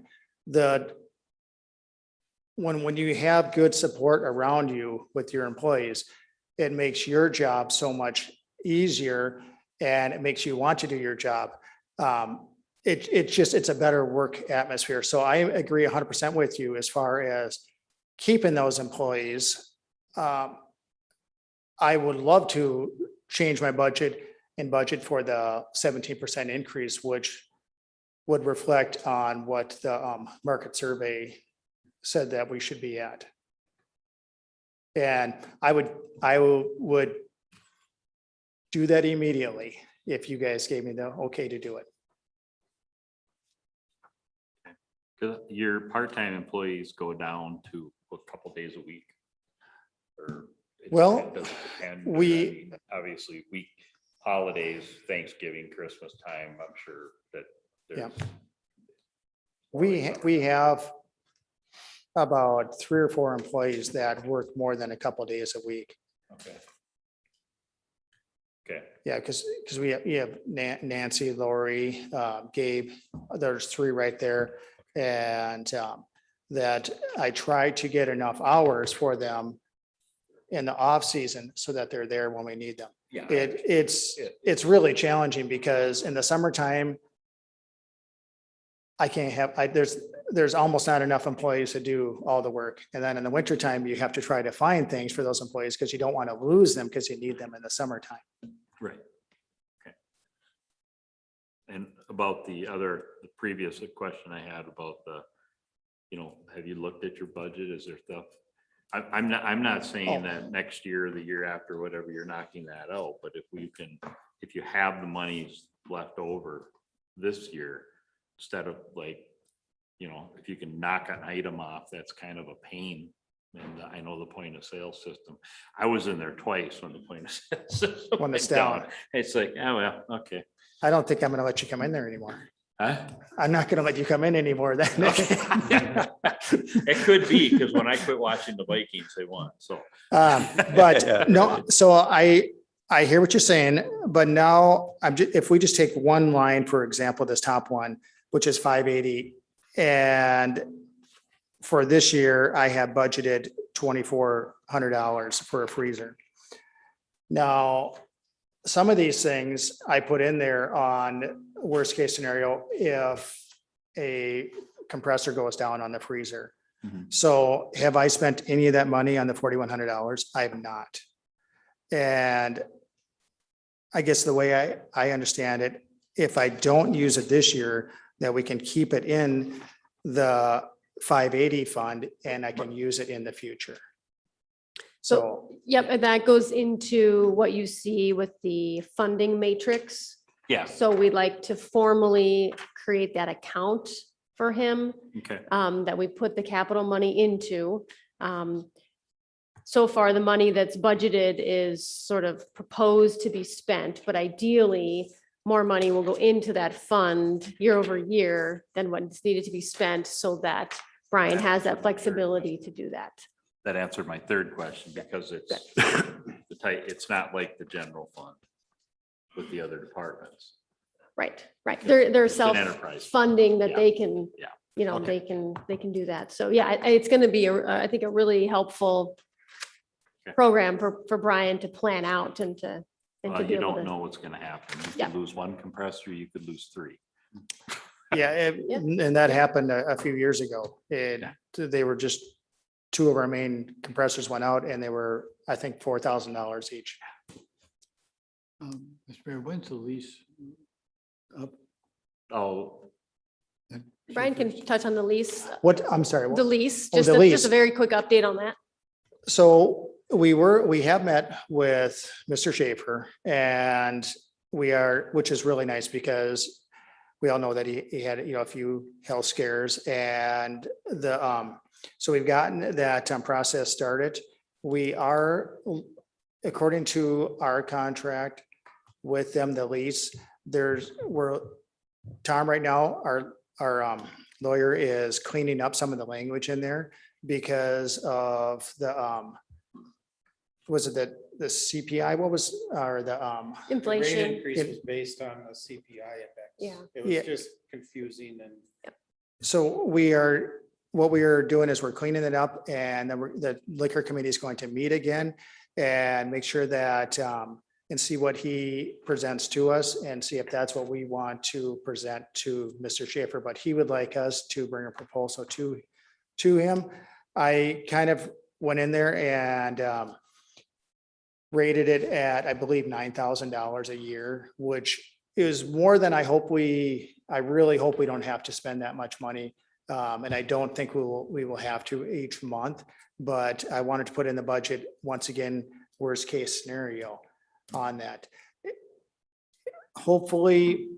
When you have good support around you with your employees, it makes your job so much easier and it makes you want to do your job. It's a better work atmosphere. So I agree 100% with you as far as keeping those employees. I would love to change my budget and budget for the 17% increase, which would reflect on what the market survey said that we should be at. And I would do that immediately if you guys gave me the okay to do it. 'Cause your part-time employees go down to a couple days a week. Or Well, it doesn't depend, but we- I mean, obviously week holidays, Thanksgiving, Christmas time, I'm sure that Yeah. there's. We have about 3 or 4 employees that work more than a couple days a week. Okay. Okay, Yeah, because we have Nancy, Lori, Gabe, there's 3 right there. And that I try to get enough hours for them in the off season so that they're there when we need them. yeah. It's really challenging because in the summertime, I can't have, there's almost not enough employees to do all the work. And then in the wintertime, you have to try to find things for those employees because you don't want to lose them because you need them in the summertime. Right. Okay. And about the previous question I had about have you looked at your budget? Is there stuff? I'm not saying that next year or the year after, whatever, you're knocking that out, but if you have the monies left over this year, instead of if you can knock an item off, that's kind of a pain. And I know the point of sale system. I was in there twice when the point of sale system When it's went down. It's like, oh, well, okay. I don't think I'm going to let you come in there anymore. Huh? I'm not going to let you come in anymore then. It could be, because when I quit watching the Vikings, they won, so. But no, so I hear what you're saying, but now if we just take one line, for example, this top one, which is 580. And for this year, I have budgeted $2,400 for a freezer. Now, some of these things I put in there on worst case scenario, if a compressor goes down on the freezer. Mhm. So have I spent any of that money on the $4,100? I have not. And I guess the way I understand it, if I don't use it this year, that we can keep it in the 580 fund and I can use it in the future. So, Yep, and that goes into what you see with the funding matrix. Yeah, So we'd like to formally create that account for him, okay, that we put the capital money into. So far, the money that's budgeted is sort of proposed to be spent, but ideally, more money will go into that fund year over year than what's needed to be spent so that Brian has that flexibility to do that. That answered my third question because it's the type, it's not like the general fund with the other departments. Right, right. They're It's an enterprise. self-funding that Yeah. they can, Yeah. you know, Okay. they can do that. So yeah, it's going to be, I think, a really helpful Okay. program for Brian to plan out and to be You able don't to. know what's gonna happen. You Yeah. could lose one compressor, you could lose three. Yeah, Yeah. and that happened a few years ago. They were just, two of our main compressors went out and they were, I think, $4,000 each. Mr. Mayor, when's the lease up? Oh, Brian can touch on the lease, What, I'm sorry. the lease, Oh, just the a lease. very quick update on that. So we have met with Mr. Schaefer and which is really nice because we all know that he had, a few health scares and so we've gotten that process started. We are, according to our contract with them, the lease, Tom right now, our lawyer is cleaning up some of the language in there because of was it the CPI? What was, or the, The rate Inflation. increase was based on the CPI index. Yeah. It Yeah. was just confusing and so what we are doing is we're cleaning it up and then the liquor committee is going to meet again and make sure that, and see what he presents to us and see if that's what we want to present to Mr. Schaefer, but he would like us to bring a proposal to him. I kind of went in there and, rated it at, I believe, $9,000 a year, which is more than I really hope we don't have to spend that much money. And I don't think we will have to each month, but I wanted to put in the budget, once again, worst case scenario on that. Hopefully,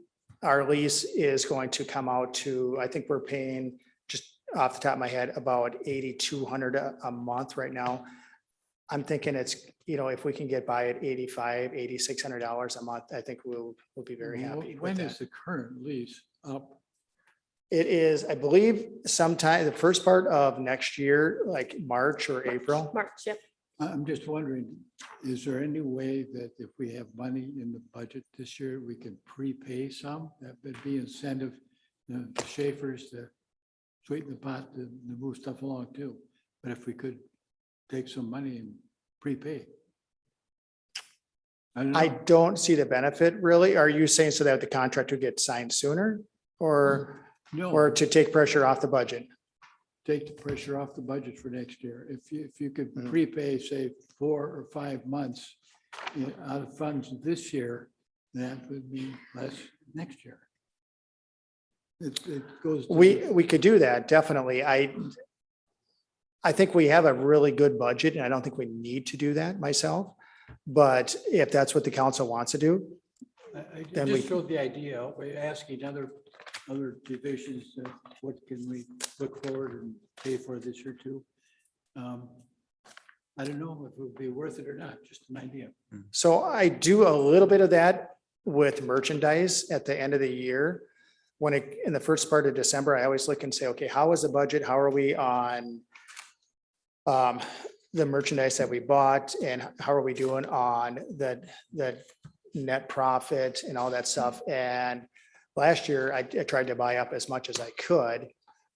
our lease is going to come out to, I think we're paying, just off the top of my head, about $8,200 a month right now. I'm thinking it's, if we can get by at $8,500, $8,600 a month, I think we'll be very happy with When is that. the current lease up? It is, I believe, sometime, the first part of next year, like March or April. March, yep. I'm just wondering, is there any way that if we have money in the budget this year, we can prepay some? That would be incentive, the Schaefers to sweeten the pot to move stuff along too. But if we could take some money and prepay. don't I know. don't see the benefit really. Are you saying so that the contract would get signed sooner or No, to take pressure off the budget? take the pressure off the budget for next year. If you could Mhm. prepay, say, 4 or 5 months out of funds this year, that would be less next year. It goes. to the- We could do that, definitely. I think we have a really good budget and I don't think we need to do that myself. But if that's what the council wants to do, I then we- just showed the idea, out. We're asking other divisions, what can we look forward and pay for this year too? I don't know if it would be worth it or not, just an idea. so I do a little bit of that with merchandise at the end of the year. In the first part of December, I always look and say, okay, how is the budget? How are we on the merchandise that we bought and how are we doing on the net profit and all that stuff? And last year, I tried to buy up as much as I could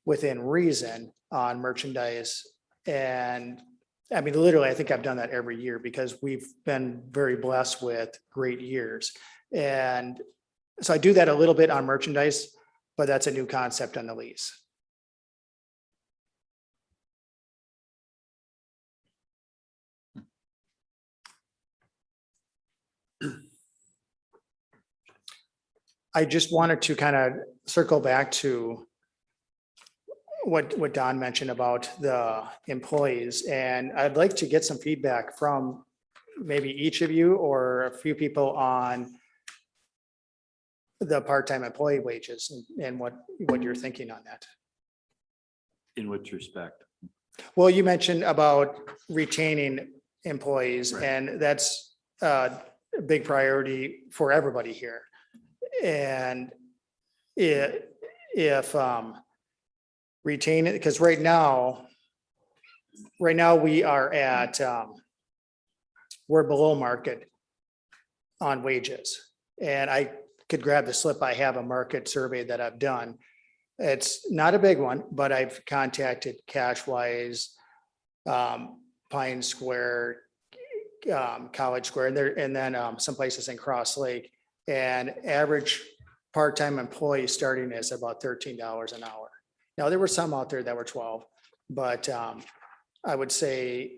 within reason on merchandise. And I mean, literally, I think I've done that every year because we've been very blessed with great years. And so I do that a little bit on merchandise, but that's a new concept on the lease. I just wanted to kind of circle back to what Don mentioned about the employees, and I'd like to get some feedback from maybe each of you or a few people on the part-time employee wages and what you're thinking on that. in which respect? Well, you mentioned about retaining employees, Right. and that's a big priority for everybody here. And if retain it, because right now we are at, we're below market on wages. And I could grab the slip. I have a market survey that I've done. It's not a big one, but I've contacted Cashwise, Pine Square, College Square, and then some places in Cross Lake. And average part-time employee starting is about $13 an hour. Now, there were some out there that were 12, but I would say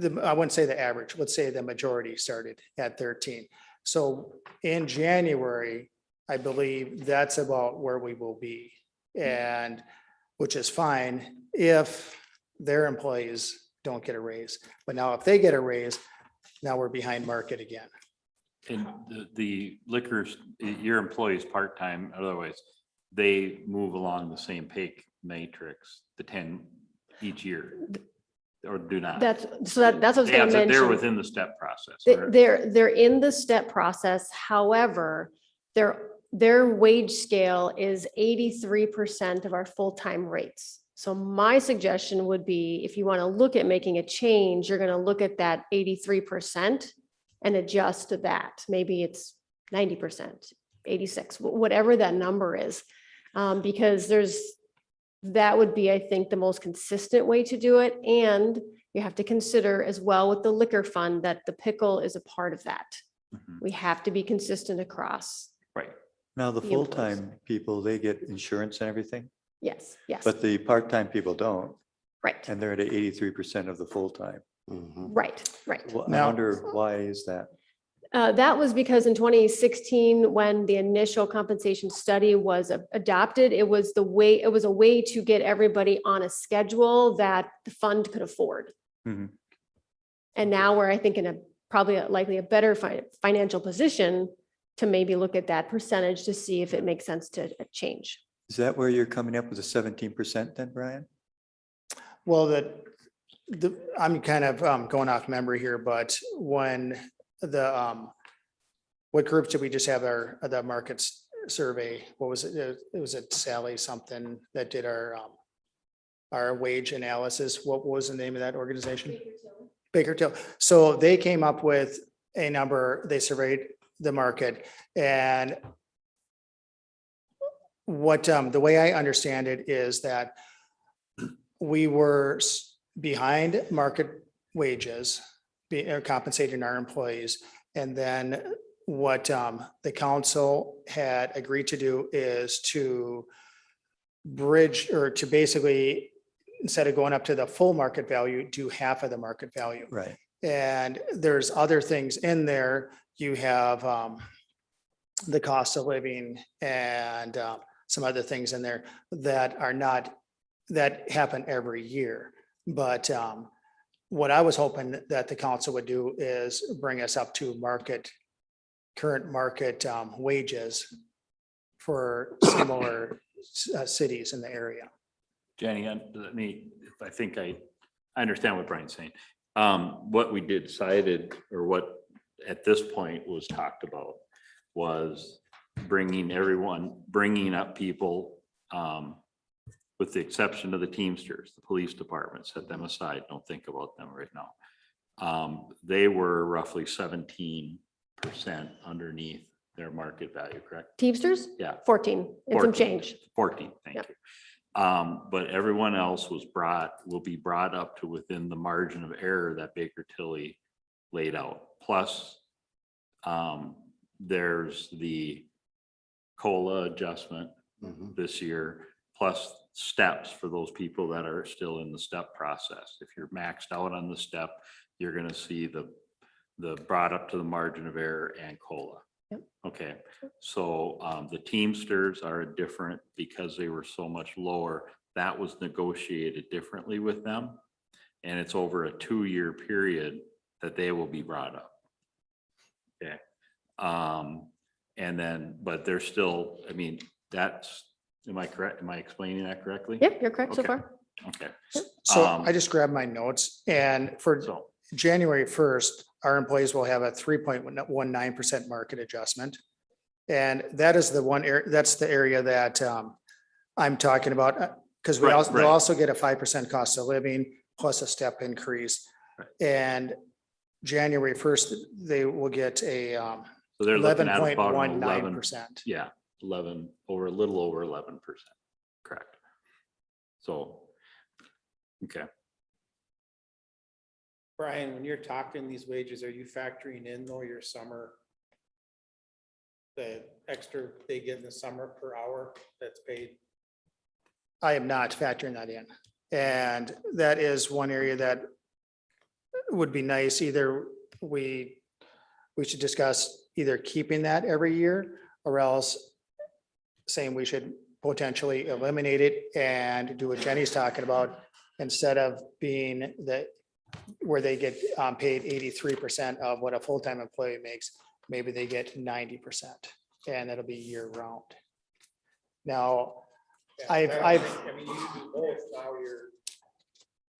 I wouldn't say the average, let's say the majority started at 13. So in January, I believe that's about where we will be, and which is fine if their employees don't get a raise. But now if they get a raise, now we're behind market again. And the liquors, your employees part-time, otherwise, they move along the same pay matrix, the 10 each year, or do not? That's what I was Yeah, gonna so they're mention. within the step process. or- They're in the step process. However, their wage scale is 83% of our full-time rates. So my suggestion would be, if you want to look at making a change, you're going to look at that 83% and adjust to that. Maybe it's 90%, 86, whatever that number is. Because that would be, I think, the most consistent way to do it. And you have to consider as well with the liquor fund that the pickle is a part of that. Mhm. We have to be consistent across. Right. Now, the The employees. full-time people, they get insurance and everything, Yes, yes, but the part-time people don't, right, and they're at 83% of the full-time. right, right. Well, I Now- wonder why is that? That was because in 2016, when the initial compensation study was adopted, it was a way to get everybody on a schedule that the fund could afford. Mhm. And now we're, I think, in a probably likely a better financial position to maybe look at that percentage to see if it makes sense to change. Is that where you're coming up with the 17% then, Brian? Well, I'm kind of going off memory here, but when what groups did we just have the markets survey? What was it? It was at Sally something that did our wage analysis. What was the name of that organization? Baker Tilly. So they came up with a number, they surveyed the market, and what the way I understand it is that we were behind market wages, compensating our employees. And then what the council had agreed to do is to bridge, or to basically, instead of going up to the full market value, do half of the market value. Right. And there's other things in there. You have the cost of living and some other things in there that are not, that happen every year. But what I was hoping that the council would do is bring us up to current market wages for similar cities in the area. Jenny, I think I understand what Brian's saying. What we decided, or what at this point was talked about, was bringing up people, with the exception of the Teamsters, the police department, set them aside, don't think about them right now. They were roughly 17% underneath their market value, correct? Teamsters? Yeah. 14, and some 14. change. 14, thank Yep. you. But everyone else will be brought up to within the margin of error that Baker Tilly laid out. Plus, there's the COLA adjustment this year, plus steps for those people that are still in the step process. If you're maxed out on the step, you're gonna see the brought up to the margin of error and COLA. Yep. Okay, so the Teamsters are different because they were so much lower. That was negotiated differently with them. And it's over a 2-year period that they will be brought up. Okay. And then, but they're still, I mean, am I correct? Am I explaining that correctly? Yep, you're correct so Okay. far. Okay. So I just grabbed my notes, and for So, January 1st, our employees will have a 3.19% market adjustment. And that is the one area, that's the area that I'm talking about, because Right, they'll right. also get a 5% cost of living plus a step increase. Right. And January 1st, they will get a So they're looking at about an 11.19%. 11, yeah, 11, over a little over 11%. Correct. So, okay. Brian, when you're talking these wages, are you factoring in though your summer? The extra they get in the summer per hour that's paid? I am not factoring that in. And that is one area that would be nice. Either we should discuss either keeping that every year or else saying we should potentially eliminate it and do what Jenny's talking about. Instead of being that where they get paid 83% of what a full-time employee makes, maybe they get 90% and it'll be year round. Now, I I've, mean, you do both now, you're.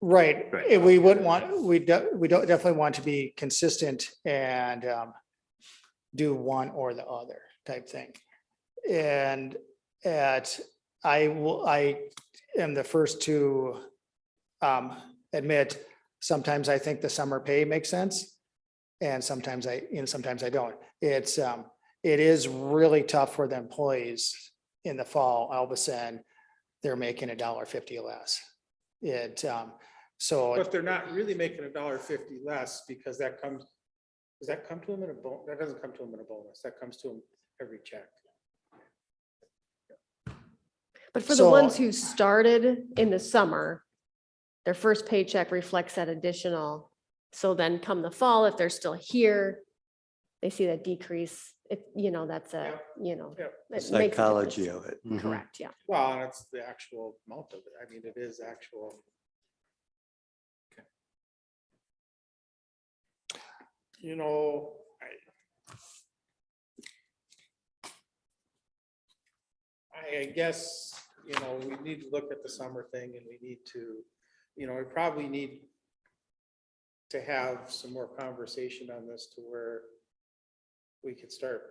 right, Right. we wouldn't want, we don't definitely want to be consistent and do one or the other type thing. And I am the first to admit, sometimes I think the summer pay makes sense. And sometimes I don't. It is really tough for the employees in the fall. All of a sudden, they're making $1.50 less. So But they're not really making $1.50 less because that comes, does that come to them in a bonus? That doesn't come to them in a bonus. That comes to them every check. But for the So- ones who started in the summer, their first paycheck reflects that additional. So then come the fall, if they're still here, they see that decrease. That's a, Yep. it makes a Psychology difference. of it. Mhm. Correct, yeah. Well, and it's the actual amount of it. I mean, it is actual. You know, I guess, we need to look at the summer thing and we need to, we probably need to have some more conversation on this to where we could start.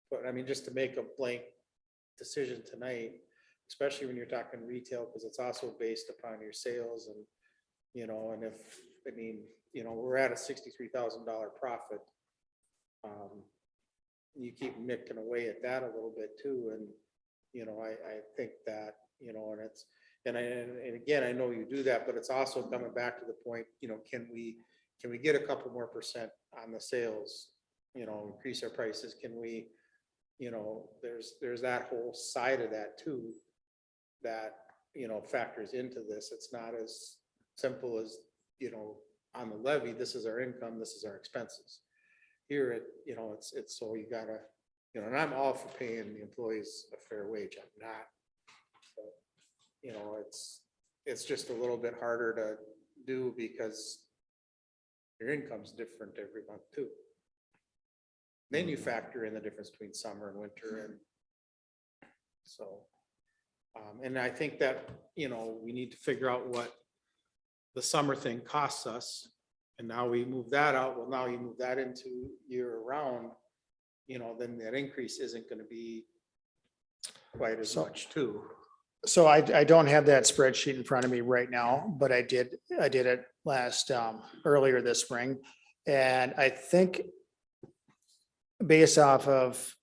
But I mean, just to make a blank decision tonight, especially when you're talking retail, because it's also based upon your sales and, and if, we're at a $63,000 profit. You keep nicking away at that a little bit too, and, I think that, and it's, and again, I know you do that, but it's also coming back to the point, can we get a couple more percent on the sales? Increase our prices, can we, there's that whole side of that too, that, factors into this. It's not as simple as, on the levy, this is our income, this is our expenses. Here, it's so you gotta, and I'm all for paying the employees a fair wage, I'm not. But, it's just a little bit harder to do because your income's different every month too. Then you factor in the difference between summer and winter, and so, and I think that, we need to figure out what the summer thing costs us. And now we move that out. Well, now you move that into year round, then that increase isn't going to be quite as much too. So I don't have that spreadsheet in front of me right now, but I did it last, earlier this spring. And I think based off of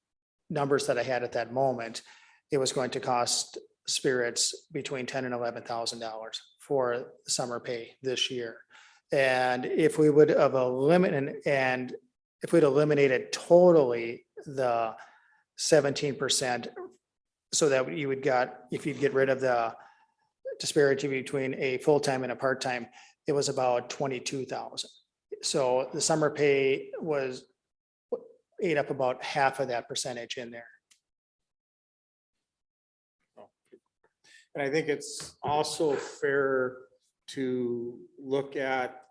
numbers that I had at that moment, it was going to cost spirits between $10,000 and $11,000 for summer pay this year. And if we would have if we'd eliminated totally the 17%, so that you would if you'd get rid of the disparity between a full-time and a part-time, it was about 22,000. So the summer pay ate up about half of that percentage in there. And I think it's also fair to look at,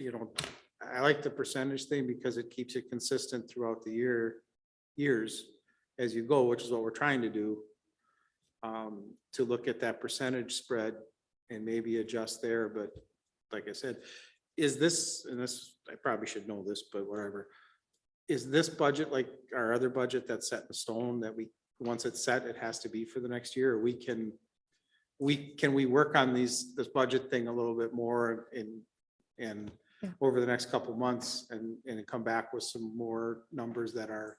I like the percentage thing because it keeps it consistent throughout the years as you go, which is what we're trying to do. To look at that percentage spread and maybe adjust there, but like I said, is this, and this, I probably should know this, but whatever. is this budget like our other budget that's set in stone that once it's set, it has to be for the next year? Or can we work on this budget thing a little bit more and over the next couple of months and come back with some more numbers that are,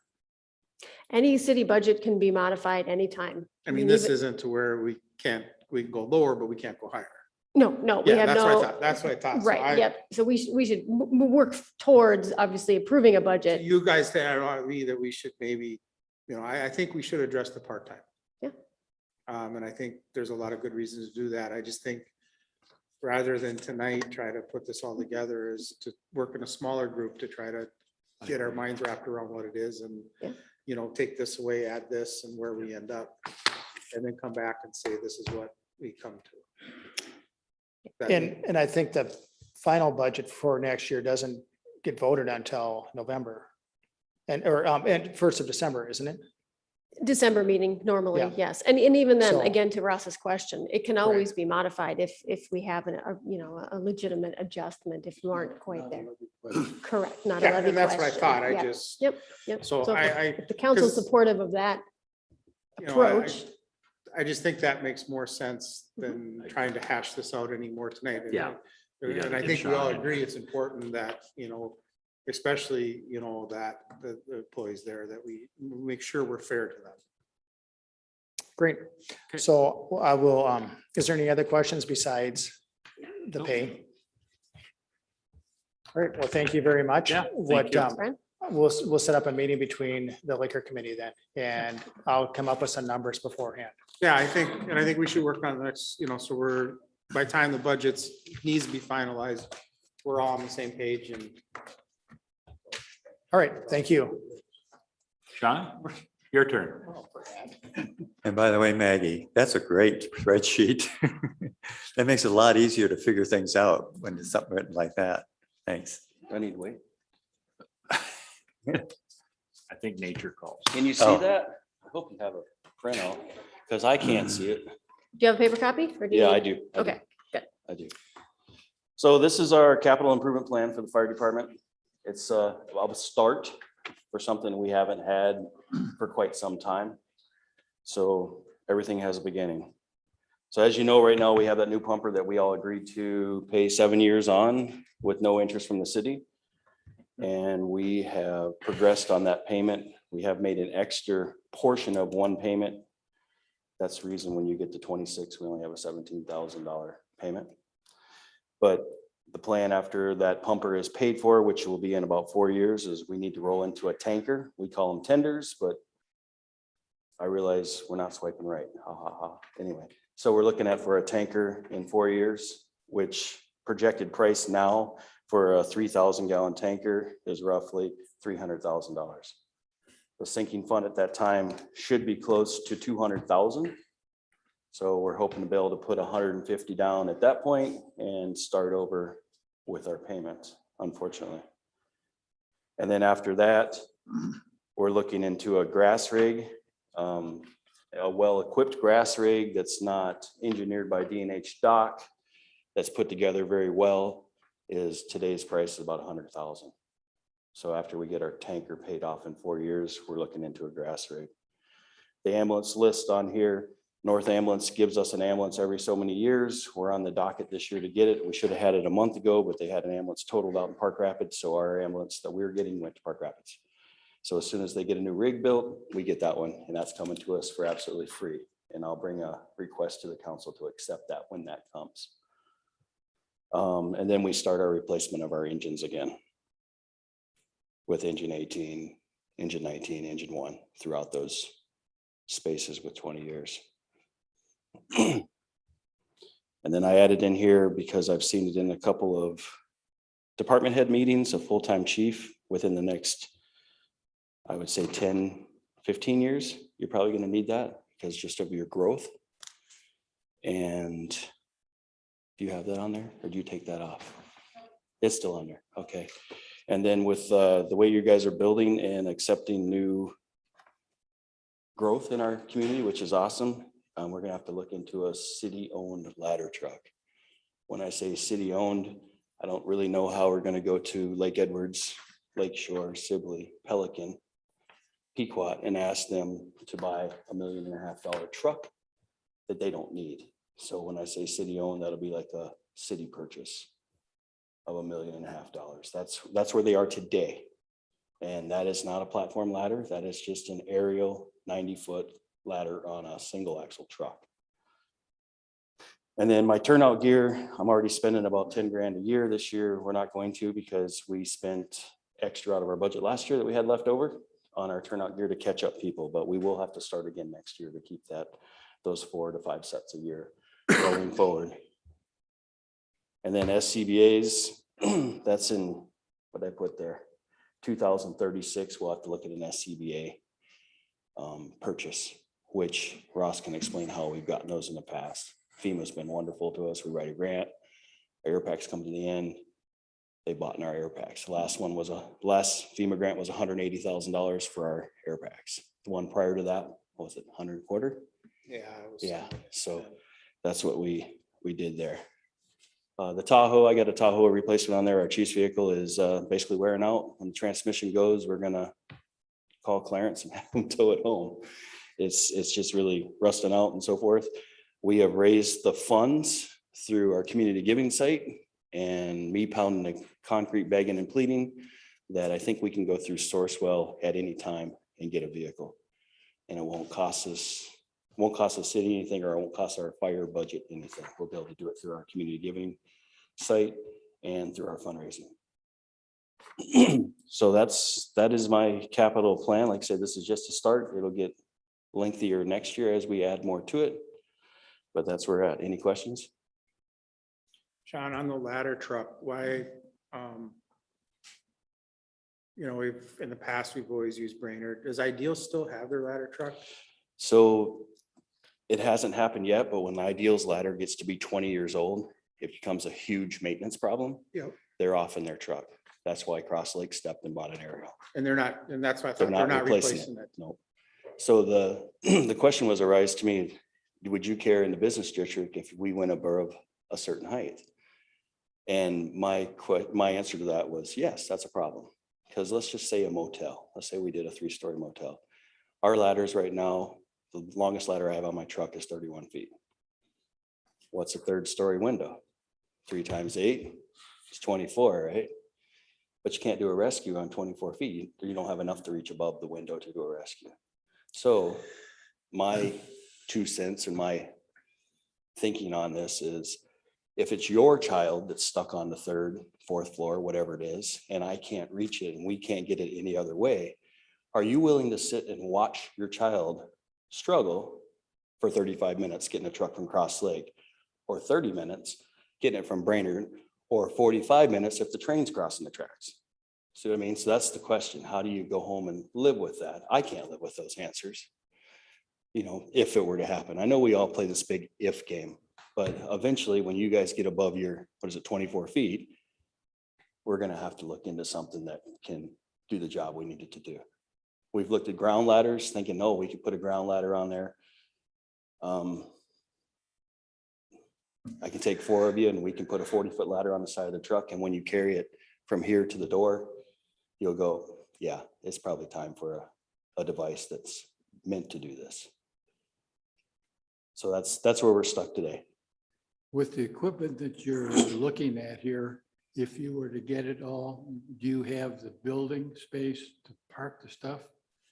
Any city budget can be modified anytime. I mean, this isn't to where we can go lower, but we can't go higher. No, we Yeah, have that's what I no. thought. That's what I thought. So Right, yep. So we should work towards obviously approving a budget. You guys that agree that we should maybe, I think we should address the part-time. Yeah. And I think there's a lot of good reasons to do that. I just think rather than tonight, try to put this all together is to work in a smaller group to try to get our minds wrapped around what it is and, take this away, add this and where we end up. And then come back and say, this is what we come to. And I think the final budget for next year doesn't get voted until November. And 1st of December, isn't it? December meeting normally, Yeah. yes. And even then, So- again, to Ross's question, it can always be modified if we have a legitimate adjustment, if we aren't quite there. Correct, not a Yeah, levy and that's what I question. thought. I Yep, just, Yep. so If the council's 'cause- supportive of that approach, I just think that makes more sense than trying to hash this out anymore tonight. And Yeah. We gotta And I get think we all Sean. agree it's important that, especially, that the employees there, that we make sure we're fair to them. Great. So I will, is there any other questions besides the pay? All right, well, thank you very much. Yeah, thank What, you. Brian? we'll set up a meeting between the liquor committee then, and I'll come up with some numbers beforehand. Yeah, I think we should work on the next, so by the time the budgets needs to be finalized, we're all on the same page and All right, thank you. Sean, your turn. And by the way, Maggie, that's a great spreadsheet. That makes it a lot easier to figure things out when it's something written like that. Thanks. I need to wait. I think nature calls. Can you see Oh. that? I hope you have a printout, because I can't see it. Do you have a paper copy? Or do you Yeah, I need- do. I do, Okay, good. I do. So this is our capital improvement plan for the fire department. It's a start for something we haven't had for quite some time. So everything has a beginning. So as you know, right now, we have that new pumper that we all agreed to pay 7 years on with no interest from the city. And we have progressed on that payment. We have made an extra portion of one payment. That's the reason when you get to 26, we only have a $17,000 payment. But the plan after that pumper is paid for, which will be in about 4 years, is we need to roll into a tanker. We call them tenders, but I realize we're not swiping right. Ha ha ha. Anyway, so we're looking at for a tanker in 4 years, which projected price now for a 3,000 gallon tanker is roughly $300,000. The sinking fund at that time should be close to 200,000. So we're hoping to be able to put 150 down at that point and start over with our payments, unfortunately. And then after that, we're looking into a grass rig, a well-equipped grass rig that's not engineered by D&H Dock, that's put together very well, is today's price is about 100,000. So after we get our tanker paid off in 4 years, we're looking into a grass rig. The ambulance list on here, North Ambulance gives us an ambulance every so many years. We're on the docket this year to get it. We should have had it a month ago, but they had an ambulance totaled out in Park Rapids. So our ambulance that we were getting went to Park Rapids. So as soon as they get a new rig built, we get that one, and that's coming to us for absolutely free. And I'll bring a request to the council to accept that when that comes. And then we start our replacement of our engines again with engine 18, engine 19, engine 1 throughout those spaces with 20 years. And then I added in here, because I've seen it in a couple of department head meetings, a full-time chief within the next, I would say 10, 15 years, you're probably going to need that because just of your growth. And do you have that on there, or do you take that off? It's still on there. Okay. And then with the way you guys are building and accepting new growth in our community, which is awesome, we're gonna have to look into a city-owned ladder truck. When I say city-owned, I don't really know how we're gonna go to Lake Edwards Lakeshore, Sibley, Pelican, Pequot, and ask them to buy $1.5 million truck that they don't need. So when I say city owned, that'll be like a city purchase of $1.5 million. That's where they are today. And that is not a platform ladder. That is just an aerial 90-foot ladder on a single axle truck. And then my turnout gear, I'm already spending about 10 grand a year this year. We're not going to, because we spent extra out of our budget last year that we had left over on our turnout gear to catch up people, but we will have to start again next year to keep those 4 to 5 sets a year going forward. And then SCBA's, that's in, what did I put there? 2036, we'll have to look at an SCBA purchase, which Ross can explain how we've gotten those in the past. FEMA's been wonderful to us. We write a grant, our air packs come to the end. They bought in our air packs. The last FEMA grant was $180,000 for our air packs. The one prior to that, what was it, 100.25? Yeah. it was Yeah, something. so that's what we did there. The Tahoe, I got a Tahoe replacement on there. Our chief's vehicle is basically wearing out. When the transmission goes, we're gonna call Clarence and have him tow it home. It's just really rusting out and so forth. We have raised the funds through our community giving site and me pounding the concrete, begging and pleading that I think we can go through Sourcewell at any time and get a vehicle. And it won't cost us, the city anything, or it won't cost our fire budget anything. We'll be able to do it through our community giving site and through our fundraising. So that is my capital plan. Like I said, this is just a start. It'll get lengthier next year as we add more to it. But that's where we're at. Any questions? Sean, on the ladder truck, why, in the past, we've always used Brainerd. Does Ideal still have their ladder truck? So it hasn't happened yet, but when Ideal's ladder gets to be 20 years old, it becomes a huge maintenance problem. Yep. They're off in their truck. That's why Cross Lake stepped and bought an aerial. And they're not, and that's why I They're thought they're not replacing replacing it. No. So the question was arise to me, would you care in the business district if we went above a certain height? And my answer to that was, yes, that's a problem. Because let's just say a motel. Let's say we did a 3-story motel. Our ladders right now, the longest ladder I have on my truck is 31 feet. What's a 3rd-story window? 3 times 8 is 24, right? But you can't do a rescue on 24 feet. You don't have enough to reach above the window to do a rescue. So my 2 cents and my thinking on this is, if it's your child that's stuck on the 3rd, 4th floor, whatever it is, and I can't reach it and we can't get it any other way, are you willing to sit and watch your child struggle for 35 minutes getting a truck from Cross Lake, or 30 minutes getting it from Brainerd, or 45 minutes if the train's crossing the tracks? See what I mean? So that's the question. How do you go home and live with that? I can't live with those answers. If it were to happen. I know we all play this big if game, but eventually when you guys get above your, 24 feet, we're going to have to look into something that can do the job we needed to do. We've looked at ground ladders thinking, no, we could put a ground ladder on there. I can take 4 of you and we can put a 40-foot ladder on the side of the truck. And when you carry it from here to the door, you'll go, yeah, it's probably time for a device that's meant to do this. So that's where we're stuck today. With the equipment that you're looking at here, if you were to get it all, do you have the building space to park the stuff?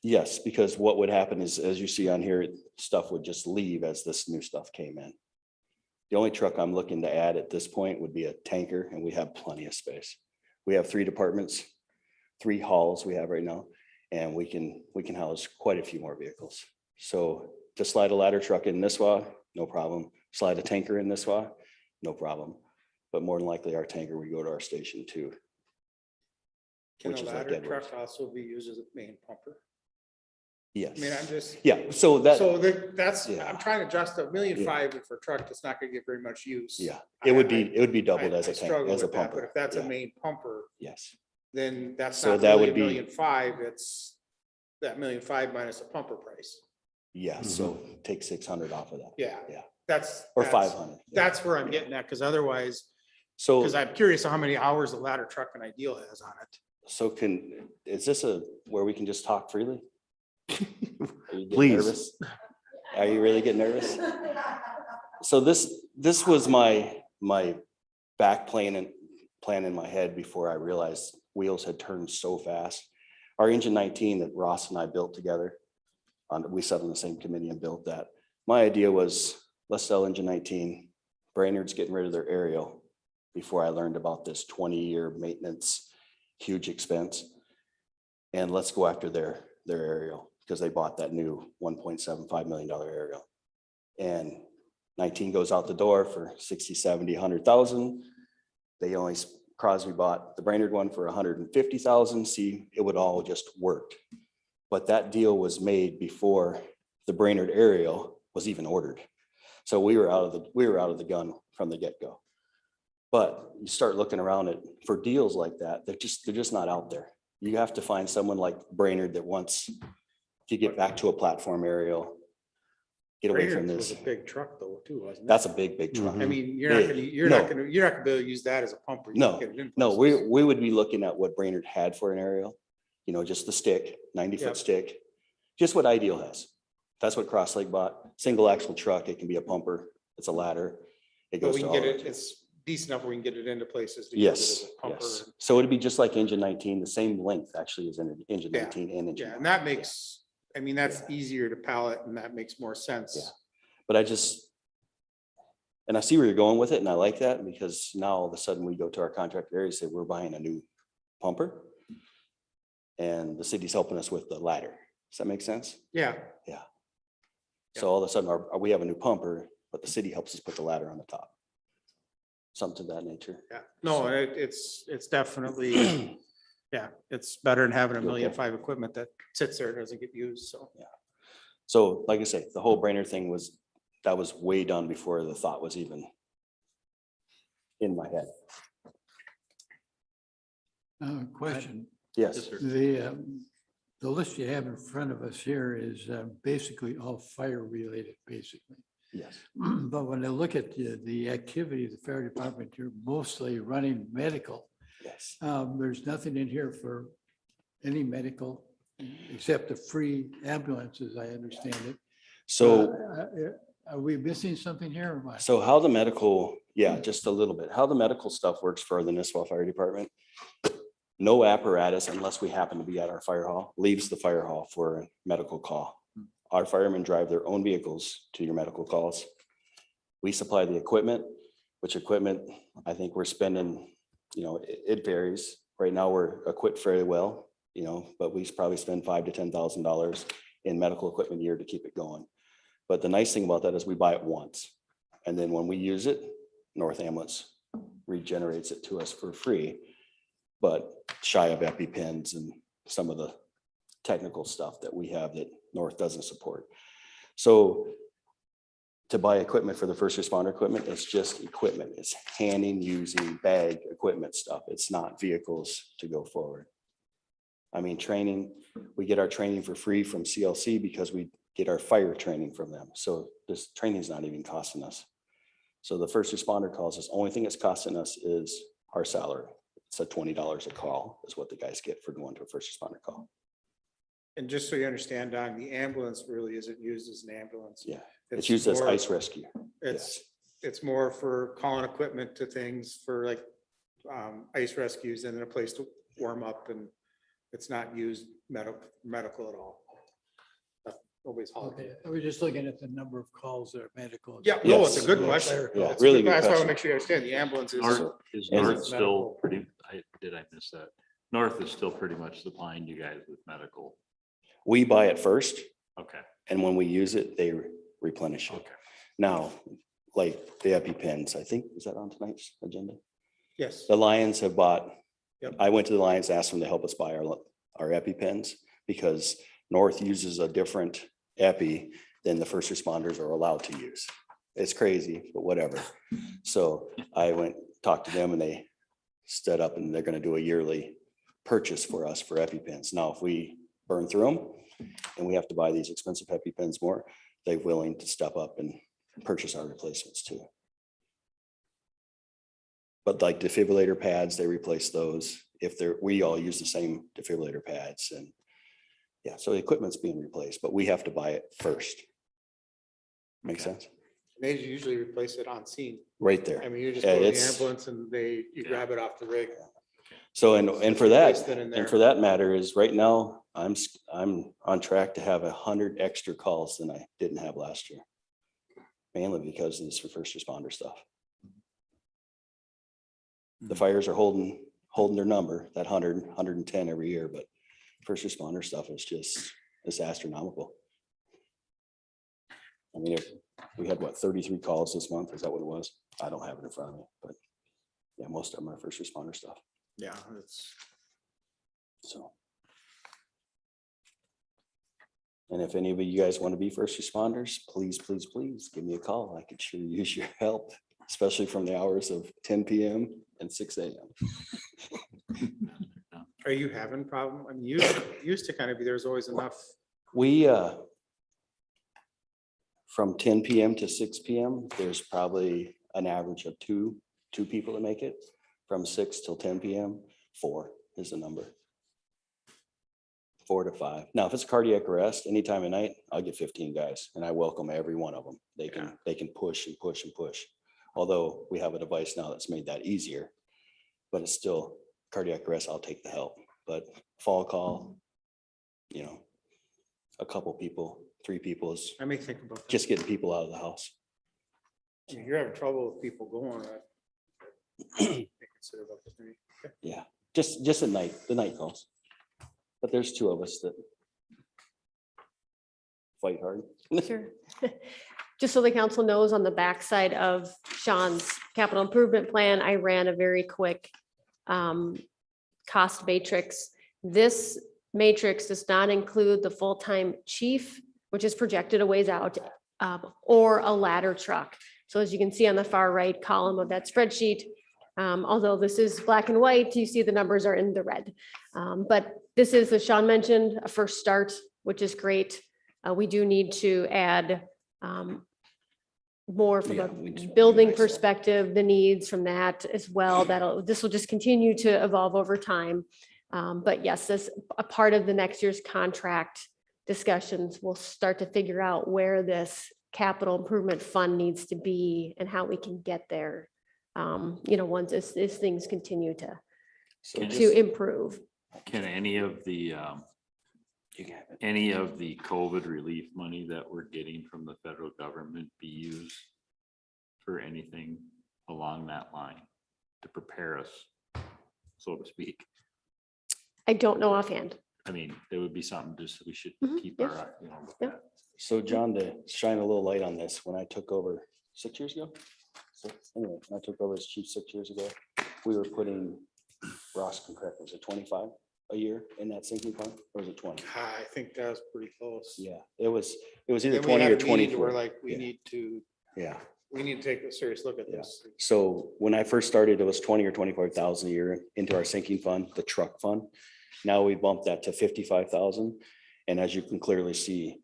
Yes, because what would happen is, as you see on here, stuff would just leave as this new stuff came in. The only truck I'm looking to add at this point would be a tanker, and we have plenty of space. We have 3 departments, 3 halls we have right now, and we can house quite a few more vehicles. So to slide a ladder truck in Nisswa, no problem. Slide a tanker in Nisswa, no problem. But more than likely our tanker would go to our station too. Can Which a is like ladder Edwards. truck also be used as a main pumper? Yes. I mean, I'm just, Yeah, so that, that's, Yeah. I'm trying to adjust $1.5 million Yeah. for a truck that's not gonna get very much use. yeah, it would be I- doubled as I a tank, struggle as a with that, pumper. But if that's a Yeah. main pumper, Yes, then that's So not that really would be- $1.5 million, it's that $1.5 million minus a pumper price. yeah, so take 600 off of that. Yeah. Yeah. That's. Or that's- 500. Yeah. That's where I'm getting at, because otherwise, So because I'm curious how many hours a ladder truck and Ideal has on it. So is this where we can just talk freely? Are you getting Please. nervous? Are you really getting nervous? So this was my back plan in my head before I realized wheels had turned so fast. Our engine 19 that Ross and I built together, we sat on the same committee and built that. My idea was, let's sell engine 19. Brainerd's getting rid of their aerial before I learned about this 20-year maintenance, huge expense. And let's go after their aerial because they bought that new $1.75 million aerial. And 19 goes out the door for 60, 70, 100,000. They only, Crosby bought the Brainerd one for 150,000. See, it would all just work. But that deal was made before the Brainerd aerial was even ordered. So we were out of the gun from the get-go. But you start looking around at for deals like that, they're just not out there. You have to find someone like Brainerd that wants to get back to a platform aerial, get away from Brainerd's this. was a big truck though, too, wasn't it? That's a big truck. I mean, you're Big. not gonna No. be able to use that as a pumper. You No, can get it in no, places. we would be looking at what Brainerd had for an aerial, just the stick, 90-foot Yep. stick, just what Ideal has. That's what Cross Lake bought. Single axle truck, it can be a pumper, it's a ladder. It But goes we to can all. get it, it's decent enough where we can get it into places. to use it Yes, as a pumper. yes. So it'd be just like engine 19, the same length actually as in engine Yeah, 19 and engine. Yeah, and that makes, I mean, that's Yeah. easier to pallet and that makes more sense. Yeah. But and I see where you're going with it, and I like that because now all of a sudden we go to our contractor area and say, we're buying a new pumper. And the city's helping us with the ladder. Does that make sense? Yeah, So all of a sudden we have a new pumper, but the city helps us put the ladder on the top. Something to that nature. yeah. No, it's definitely, yeah, it's better than having You okay? $1.5 million equipment that sits there and doesn't get used, so. So like I say, the whole Brainerd thing was way done before the thought was even in my head. Question. Yes. The list you have in front of us here is basically all fire related, basically. Yes. But when I look at the activity of the fire department, you're mostly running medical. Yes. There's nothing in here for any medical except the free ambulances, I understand it. So. Are we missing something here or what? So how the medical, yeah, just a little bit, how the medical stuff works for the Nisswa Fire Department. No apparatus unless we happen to be at our fire hall, leaves the fire hall for a medical call. Our firemen drive their own vehicles to your medical calls. We supply the equipment, which equipment I think we're spending, it varies. Right now, we're equipped very well, but we probably spend $5,000 to $10,000 in medical equipment a year to keep it going. But the nice thing about that is we buy it once. And then when we use it, North Ambulance regenerates it to us for free, but shy of EpiPens and some of the technical stuff that we have that North doesn't support. So to buy equipment for the first responder equipment, it's just equipment. It's handing, using, bag equipment stuff. It's not vehicles to go forward. I mean, training, we get our training for free from CLC because we get our fire training from them. So this training is not even costing us. So the first responder calls us, only thing it's costing us is our salary. It's at $20 a call is what the guys get for going to a first responder call. And just so you understand, Don, the ambulance really isn't used as an ambulance. Yeah, it's used as more- ice rescue. It's more for calling equipment to things for like ice rescues and then a place to warm up, and it's not used medical at all. Nobody's hauling. Okay, I was just looking at the number of calls that are medical. Yeah, no, it's Yes. a good question. Yeah, It's a really good That's why I want to question. make sure you understand the ambulance is. Is And North it's still medical. pretty, did I miss that? North is still pretty much supplying you guys with medical. We buy it first, Okay, and when we use it, they replenish it. okay. Now, like the EpiPens, I think, is that on tonight's agenda? Yes. The Lions have bought, Yep. I went to the Lions, asked them to help us buy our EpiPens because North uses a different epi than the first responders are allowed to use. It's crazy, but whatever. So I went, talked to them, and they stood up and they're gonna do a yearly purchase for us for EpiPens. Now, if we burn through them and we have to buy these expensive EpiPens more, they're willing to step up and purchase our replacements too. But like defibrillator pads, they replace those. if we all use the same defibrillator pads and yeah, so the equipment's being replaced, but we have to buy it first. Make sense? They usually replace it on scene. Right there. I mean, you just Yeah, go to the it's- ambulance and you grab it off the rig. So, and for that, Placed it in there. and for that matter is right now, I'm on track to have 100 extra calls than I didn't have last year. Mainly because of this for first responder stuff. The fires are holding their number, that 100, 110 every year, but first responder stuff is just, it's astronomical. I mean, we had what, 33 calls this month? Is that what it was? I don't have it in front of me, but yeah, most of them are first responder stuff. Yeah, it's. So. And if any of you guys want to be first responders, please, please, please give me a call. I could sure use your help, especially from the hours of 10 PM and 6 AM. Are you having problem? I mean, you used to kind of be, there's always enough. We, from 10 PM to 6 PM, there's probably an average of two people that make it. From 6 till 10 PM, 4 is the number. 4 to 5. Now, if it's cardiac arrest, any time of night, I'll get 15 guys and I welcome every one of them. They can push and push and push. Although we have a device now that's made that easier, but it's still cardiac arrest, I'll take the help. But fall call, you know, a couple people, 3 people is I may think about that. just getting people out of the house. I mean, you're having trouble with people going. Consider about this maybe. Yeah, just at night, the night calls. But there's 2 of us that fight hard. Sure. Just so the council knows, on the backside of Sean's capital improvement plan, I ran a very quick cost matrix. This matrix does not include the full-time chief, which is projected a ways out, or a ladder truck. So as you can see on the far right column of that spreadsheet, although this is black and white, you see the numbers are in the red. But this is, as Sean mentioned, a first start, which is great. We do need to add more from Yeah, a we do. building Nice. perspective, the needs from that as well. This will just continue to evolve over time. But yes, this, a part of the next year's contract discussions, we'll start to figure out where this capital improvement fund needs to be and how we can get there. Once as things continue to So to just, improve. Can any of the you can have it. any of the COVID relief money that we're getting from the federal government be used for anything along that line to prepare us, so to speak? I don't know offhand. I mean, there would be something just we should Mhm, keep yeah. our, Yeah. So John, to shine a little light on this, when I took over 6 years ago. So anyway, when I took over as chief 6 years ago, we were putting, Ross can correct, was it 25 a year in that sinking fund, or was it 20? I think that was pretty close. Yeah, it was either Then we 20 had or a meeting where 24. like, we Yeah. need to Yeah, take a serious look at Yeah. this. so when I first started, it was 20 or 25,000 a year into our sinking fund, the truck fund. Now we bumped that to 55,000. And as you can clearly see,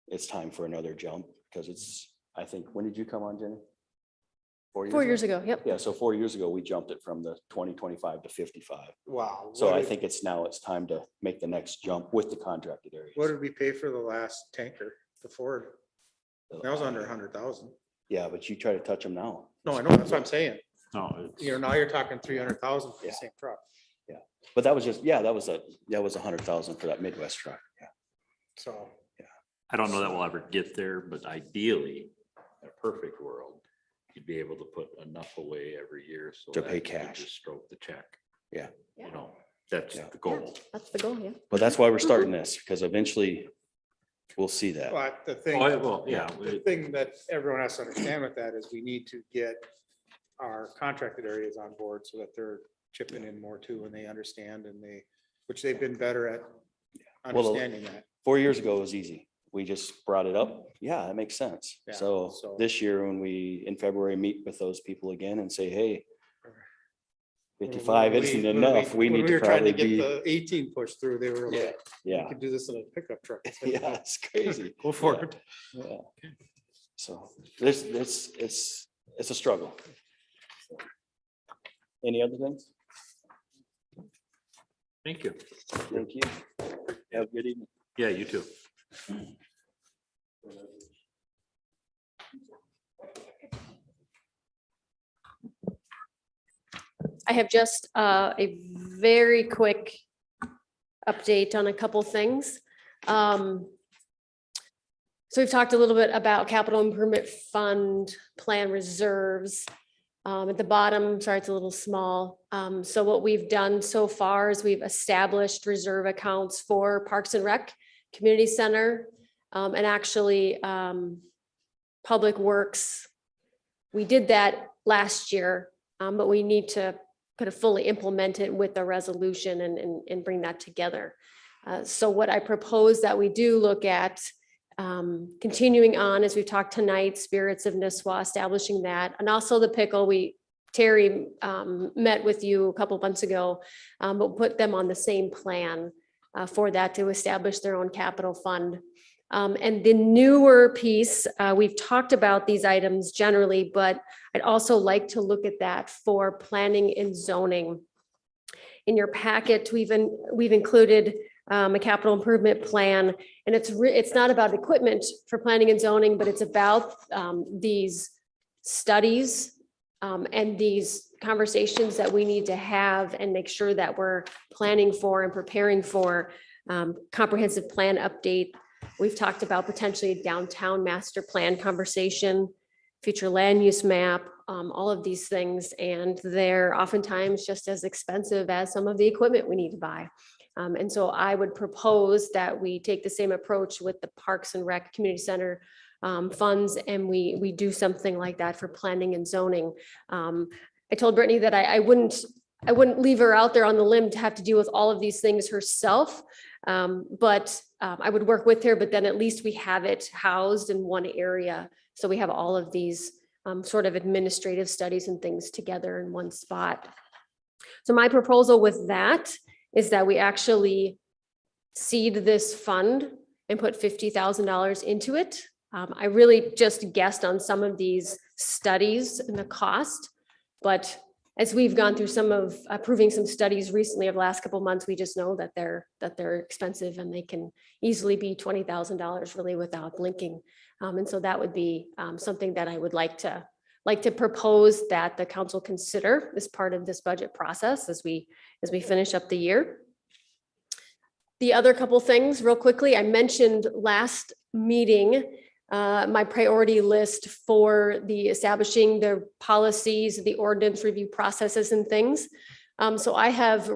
it's time for another jump because it's, I think, when did you come on, Jenny? 4 years ago, yep. Yeah, so 4 years ago, we jumped it from the 25 to 55. Wow. So what I did- think it's time to make the next jump with the contracted areas. What did we pay for the last tanker, the Ford? That was under 100,000. Yeah, but you try to touch them now. No, I know, that's what I'm saying. no, it's. Now you're talking 300,000 for the Yeah. same truck. But that was just, that was 100,000 for that Midwest truck. Yeah. So, I don't know that we'll ever get there, but ideally, in a perfect world, you'd be able to put enough away every year so To that pay you could cash. just stroke the check. Yeah. That's Yeah. the goal. That's the goal, yeah. But that's why we're starting this, because eventually we'll see that. but the thing. Oh, well, yeah. The thing that everyone has to understand with that is we need to get our contracted areas on board so that they're chipping in more too, and they understand which they've been better at understanding that. 4 years ago it was easy. We just brought it up. Yeah, that makes sense. Yeah, So so- this year, when we, in February, meet with those people again and say, hey, 55 isn't enough. We need When to were trying probably get be, the 18 pushed through, they were Yeah, like, yeah, you could do this in a pickup truck. It's like, yeah, it's crazy. Go for Yeah. it. Yeah. So it's a struggle. Any other things? Thank you. Thank you. Have a good evening. Yeah, you too. I have just a very quick update on a couple things. So we've talked a little bit about capital improvement fund plan reserves. At the bottom, sorry, it's a little small. So what we've done so far is we've established reserve accounts for Parks and Rec, Community Center, and actually Public Works. We did that last year, but we need to kind of fully implement it with the resolution and bring that together. So what I propose that we do look at, continuing on, as we've talked tonight, Spirits of Nisswa, establishing that, and also the pickle, Terry met with you a couple months ago, but put them on the same plan for that to establish their own capital fund. And the newer piece, we've talked about these items generally, but I'd also like to look at that for planning and zoning. In your packet, we've included a capital improvement plan, and it's not about equipment for planning and zoning, but it's about these studies and these conversations that we need to have and make sure that we're planning for and preparing for comprehensive plan update. We've talked about potentially a downtown master plan conversation, future land use map, all of these things, and they're oftentimes just as expensive as some of the equipment we need to buy. And so I would propose that we take the same approach with the Parks and Rec Community Center funds, and we do something like that for planning and zoning. I told Brittany that I wouldn't leave her out there on the limb to have to deal with all of these things herself. But I would work with her, but then at least we have it housed in one area. So we have all of these sort of administrative studies and things together in one spot. So my proposal with that is that we actually seed this fund and put $50,000 into it. I really just guessed on some of these studies and the cost, but as we've gone through some of approving some studies recently over the last couple of months, we just know that they're expensive and they can easily be $20,000 really without blinking. And so that would be something that I would like to propose that the council consider as part of this budget process as we finish up the year. The other couple things real quickly, I mentioned last meeting my priority list for the establishing the policies, the ordinance review processes and things. So I have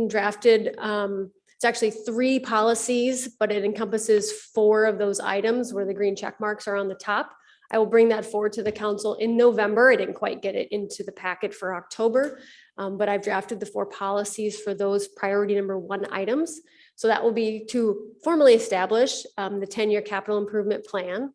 drafted, it's actually 3 policies, but it encompasses 4 of those items where the green check marks are on the top. I will bring that forward to the council in November. I didn't quite get it into the packet for October, but I've drafted the 4 policies for those priority number 1 items. So that will be to formally establish the 10-year capital improvement plan,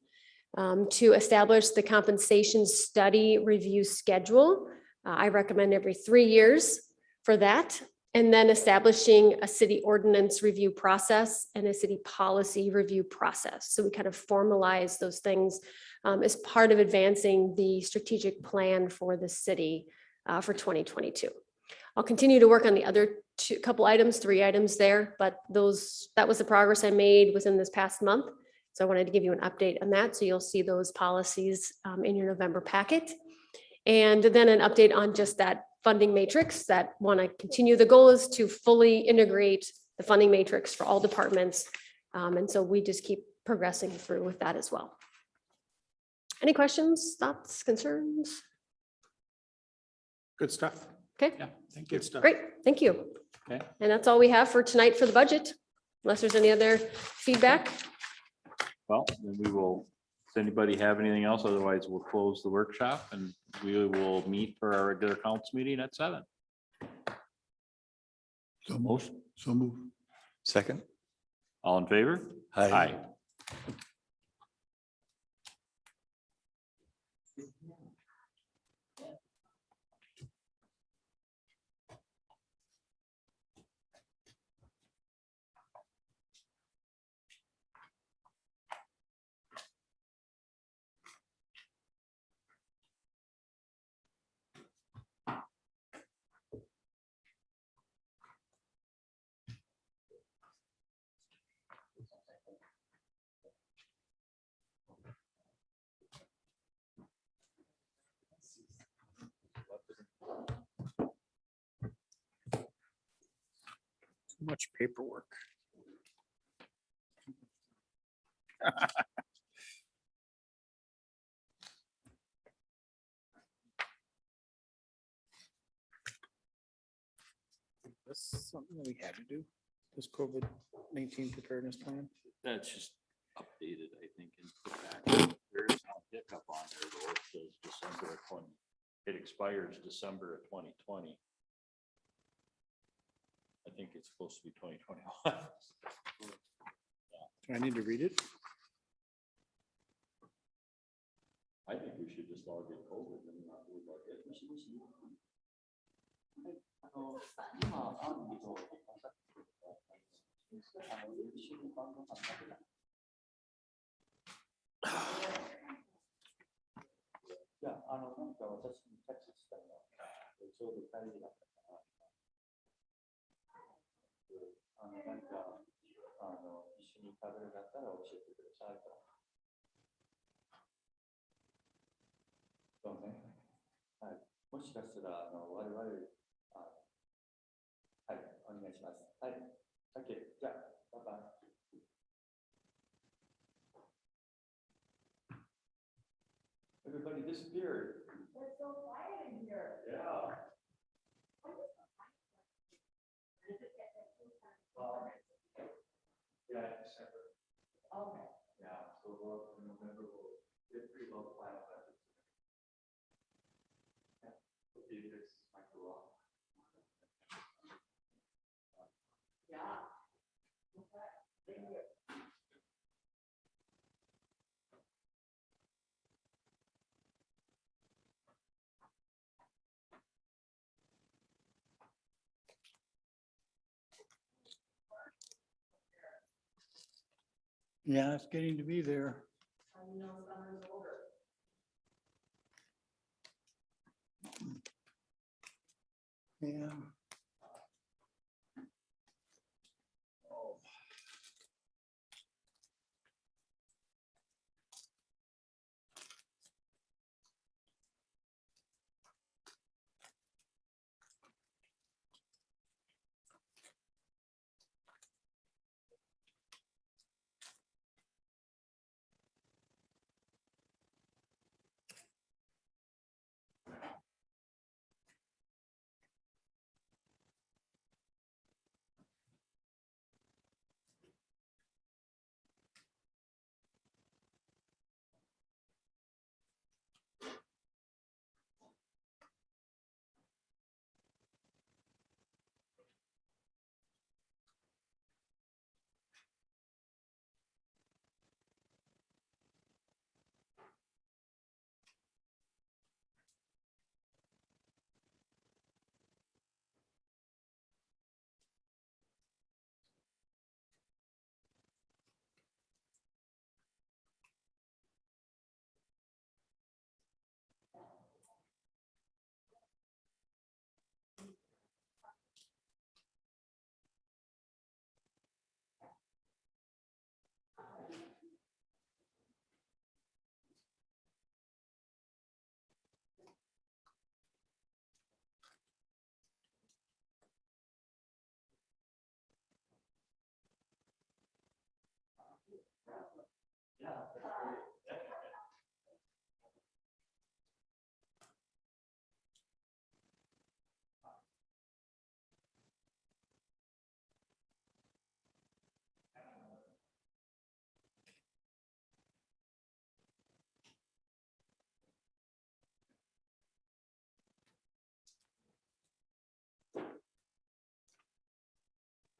to establish the compensation study review schedule. I recommend every 3 years for that. And then establishing a city ordinance review process and a city policy review process. So we kind of formalize those things as part of advancing the strategic plan for the city for 2022. I'll continue to work on the other 3 items there, but that was the progress I made within this past month. So I wanted to give you an update on that. So you'll see those policies in your November packet. And then an update on just that funding matrix that want to continue. The goal is to fully integrate the funding matrix for all departments. And so we just keep progressing through with that as well. Any questions, thoughts, concerns? Good stuff. Okay, Yeah, thank you. Good stuff. great. Thank you. Okay. And that's all we have for tonight for the budget, unless there's any other feedback. Well, then we will, does anybody have anything else? Otherwise, we'll close the workshop and we will meet for our regular council meeting at 7. So motion, so move. Second? All in favor? Aye. Much paperwork. This is something that we had to do, this COVID-19 preparedness plan. That's just updated, I think, and put back. There's a hiccup on there, though. It says December of 20. It expires December of 2020. I think it's supposed to be 2021. Do I need to read it? I think we should just all get COVID and not worry about it. Everybody disappeared. It's so quiet in here. Yeah. Yeah, December. Okay. Yeah, so we'll, in November, we'll get pretty well planned. Yeah, we'll be this micro. Yeah. Okay. Thank you. Yeah, it's getting to be there. Yeah.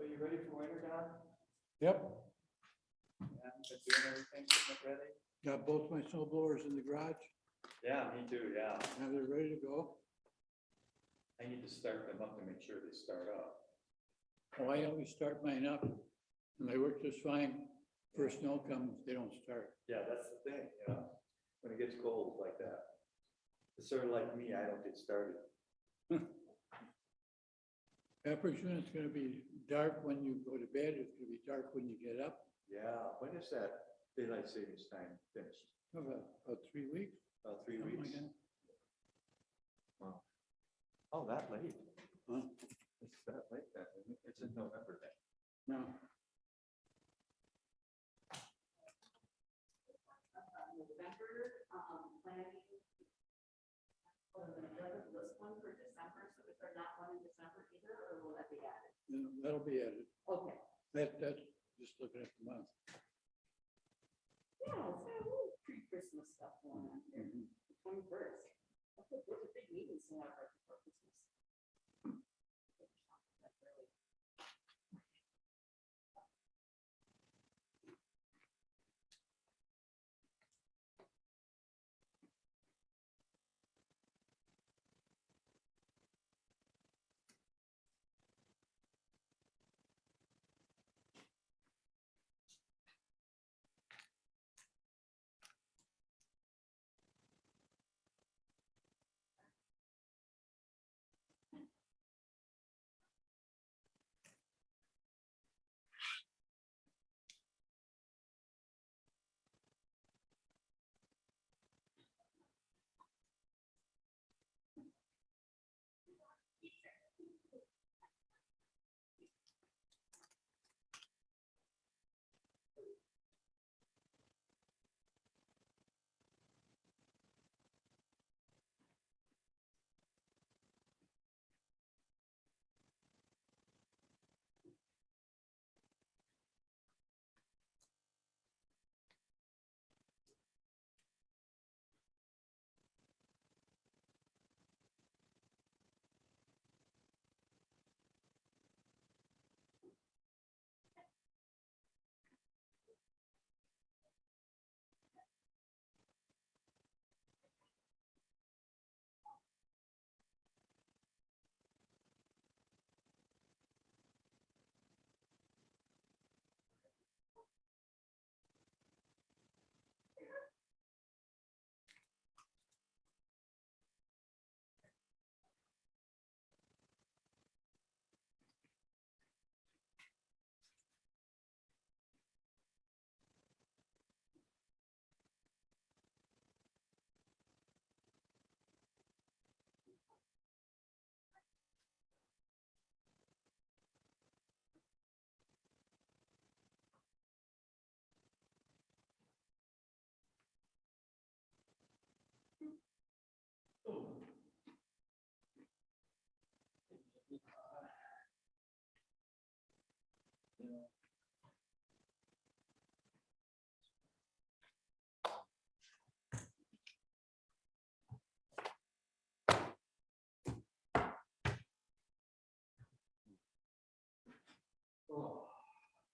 Are you ready for winter, Don? Yep, Yeah, been doing everything, getting it ready? got both my snow blowers in the garage. Yeah, me too, yeah. Now they're ready to go. I need to start them up to make sure they start up. Oh, I always start mine up and they work just fine. First snow comes, they don't start. Yeah, that's the thing, you know, when it gets cold like that. It's sort of like me, I don't get started. Yeah, pretty soon it's gonna be dark when you go to bed. It's gonna be dark when you get up. Yeah, when is that daylight savings time finished? About 3 weeks. About 3 something like weeks? that. Wow. Oh, that late? Huh? It's that late then, isn't it? It's in November then. No. No, that'll be added. Okay. That's just looking at the month. Yeah, it's got a little pre-Christmas stuff going on here, Mhm. the 21st. Those are big meetings to have right before Christmas.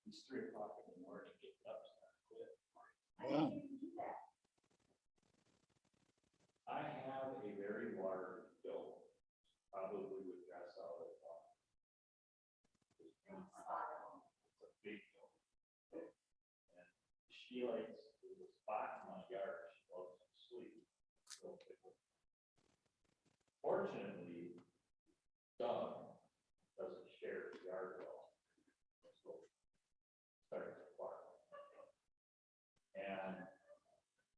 It's 3 o'clock in the morning, getting up. Wow. I have a very large bill, probably would dress out as well. It's a big bill. And she likes, there's a spot in my yard, she loves to sleep. Fortunately, Doug doesn't share the yard well. So starting to bark. And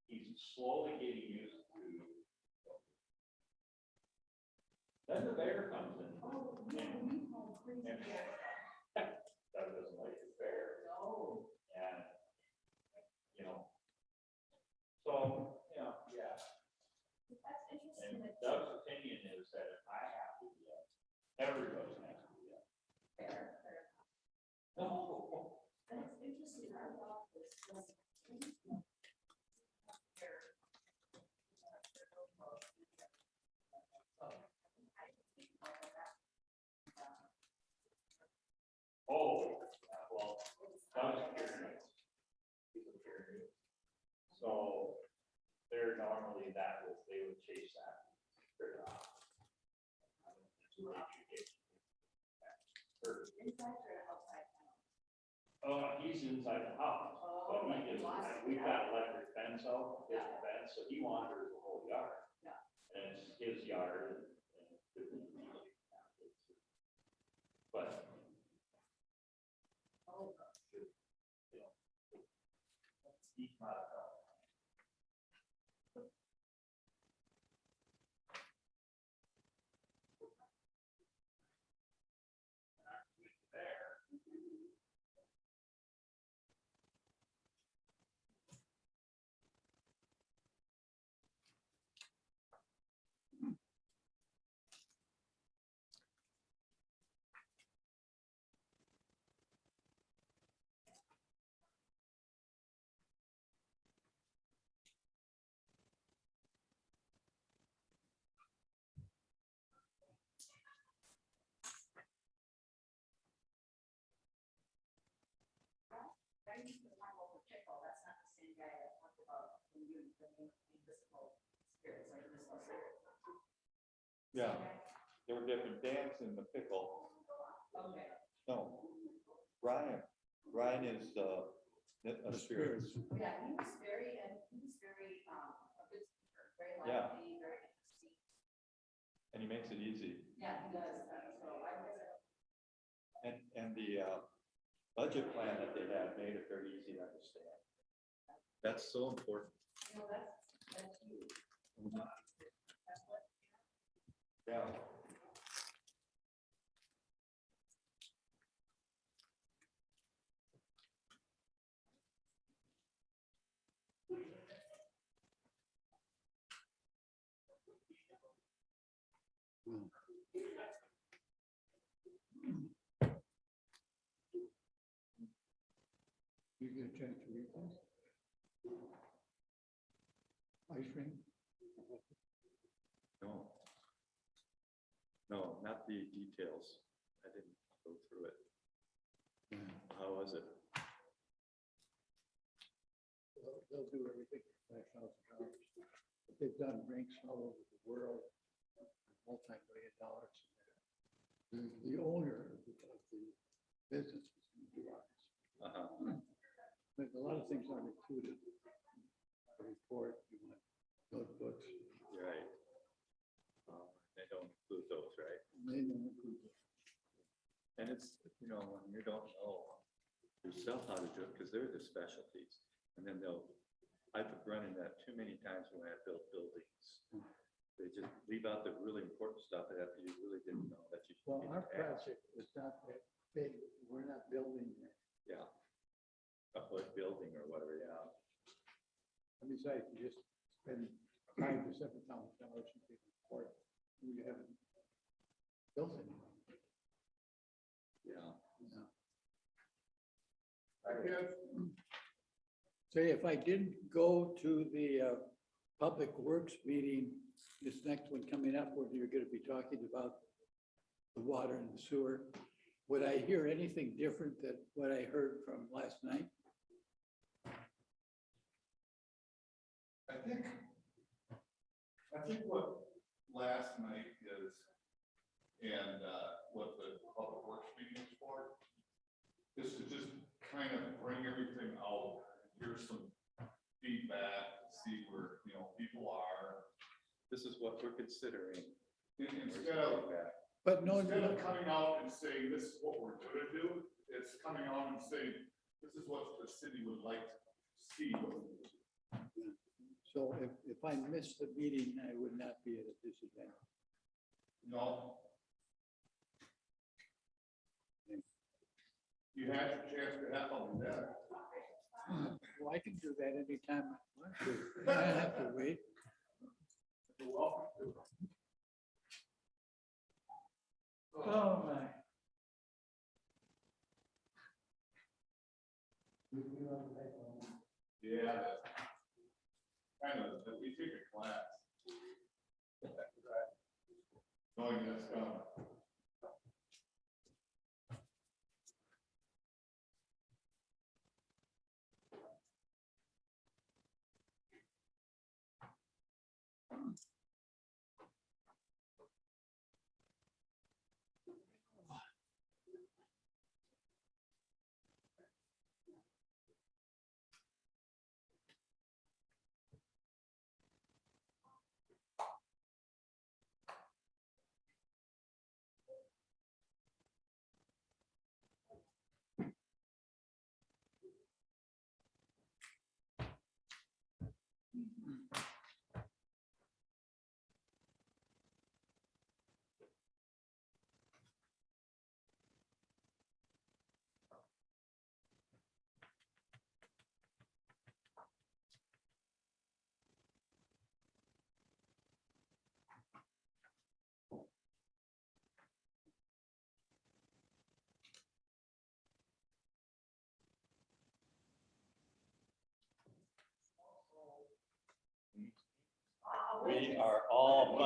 he's slowly getting used to. Then the bear comes in. And Doug doesn't like the bear. And, you know, so, yeah. And Doug's opinion is that if I have to be up, everybody has to be up. No. That's interesting. I thought this was. Oh, well, Doug's curious. He's a curious. So they're normally they would chase that. He's inside the house, but we've got electric fence out, different fence, so he wanders the whole yard. And it's his yard but. He's not a dog. municipal spirits, like municipal spirits. Yeah, there were different dams in the pickle. Okay. No, Ryan is a spirits. Yeah, he was very, a good speaker, very Yeah. lively, very interesting. And he makes it easy. Yeah, he does, so I was. And the budget plan that they had made it very easy to understand. That's so important. You know, that's huge. That's what. Yeah. You get a chance to read this? Ice cream? No. No, not the details. I didn't go through it. How was it? They'll do everything for $5,000. But they've done rinks all over the world, multi-million dollars. The owner of the business is going to do ours. But a lot of things aren't included. A report, you want notebooks, Right. They don't include those, right? they don't include it. And it's, when you don't know yourself how to do it, because they're the specialties. And then I've run into that too many times when I built buildings. They just leave out the really important stuff that you really didn't know that you. Well, needed our to add. project was not that big. We're not building that. Yeah. A foot building or whatever, yeah. And besides, you just spend $5,000 to $7,000 in the report. You haven't built anything. Yeah. Say, if I didn't go to the Public Works meeting, this next one coming up, where you're gonna be talking about the water and the sewer, would I hear anything different than what I heard from last night? I think what last night is, and what the public works meeting is for, is to just kind of bring everything out, hear some feedback, see where, people are. This is what we're considering. Instead of coming out and saying, this is what we're gonna do, it's coming out and saying, this is what the city would like to see. So if I missed the meeting, I would not be at a disadvantage. No. You had your chance to have on that. Well, I can do that anytime I want to. I don't have to wait. You're welcome to. Oh, my. Yeah. Kind of, that we take a class. Knowing that's coming. We are all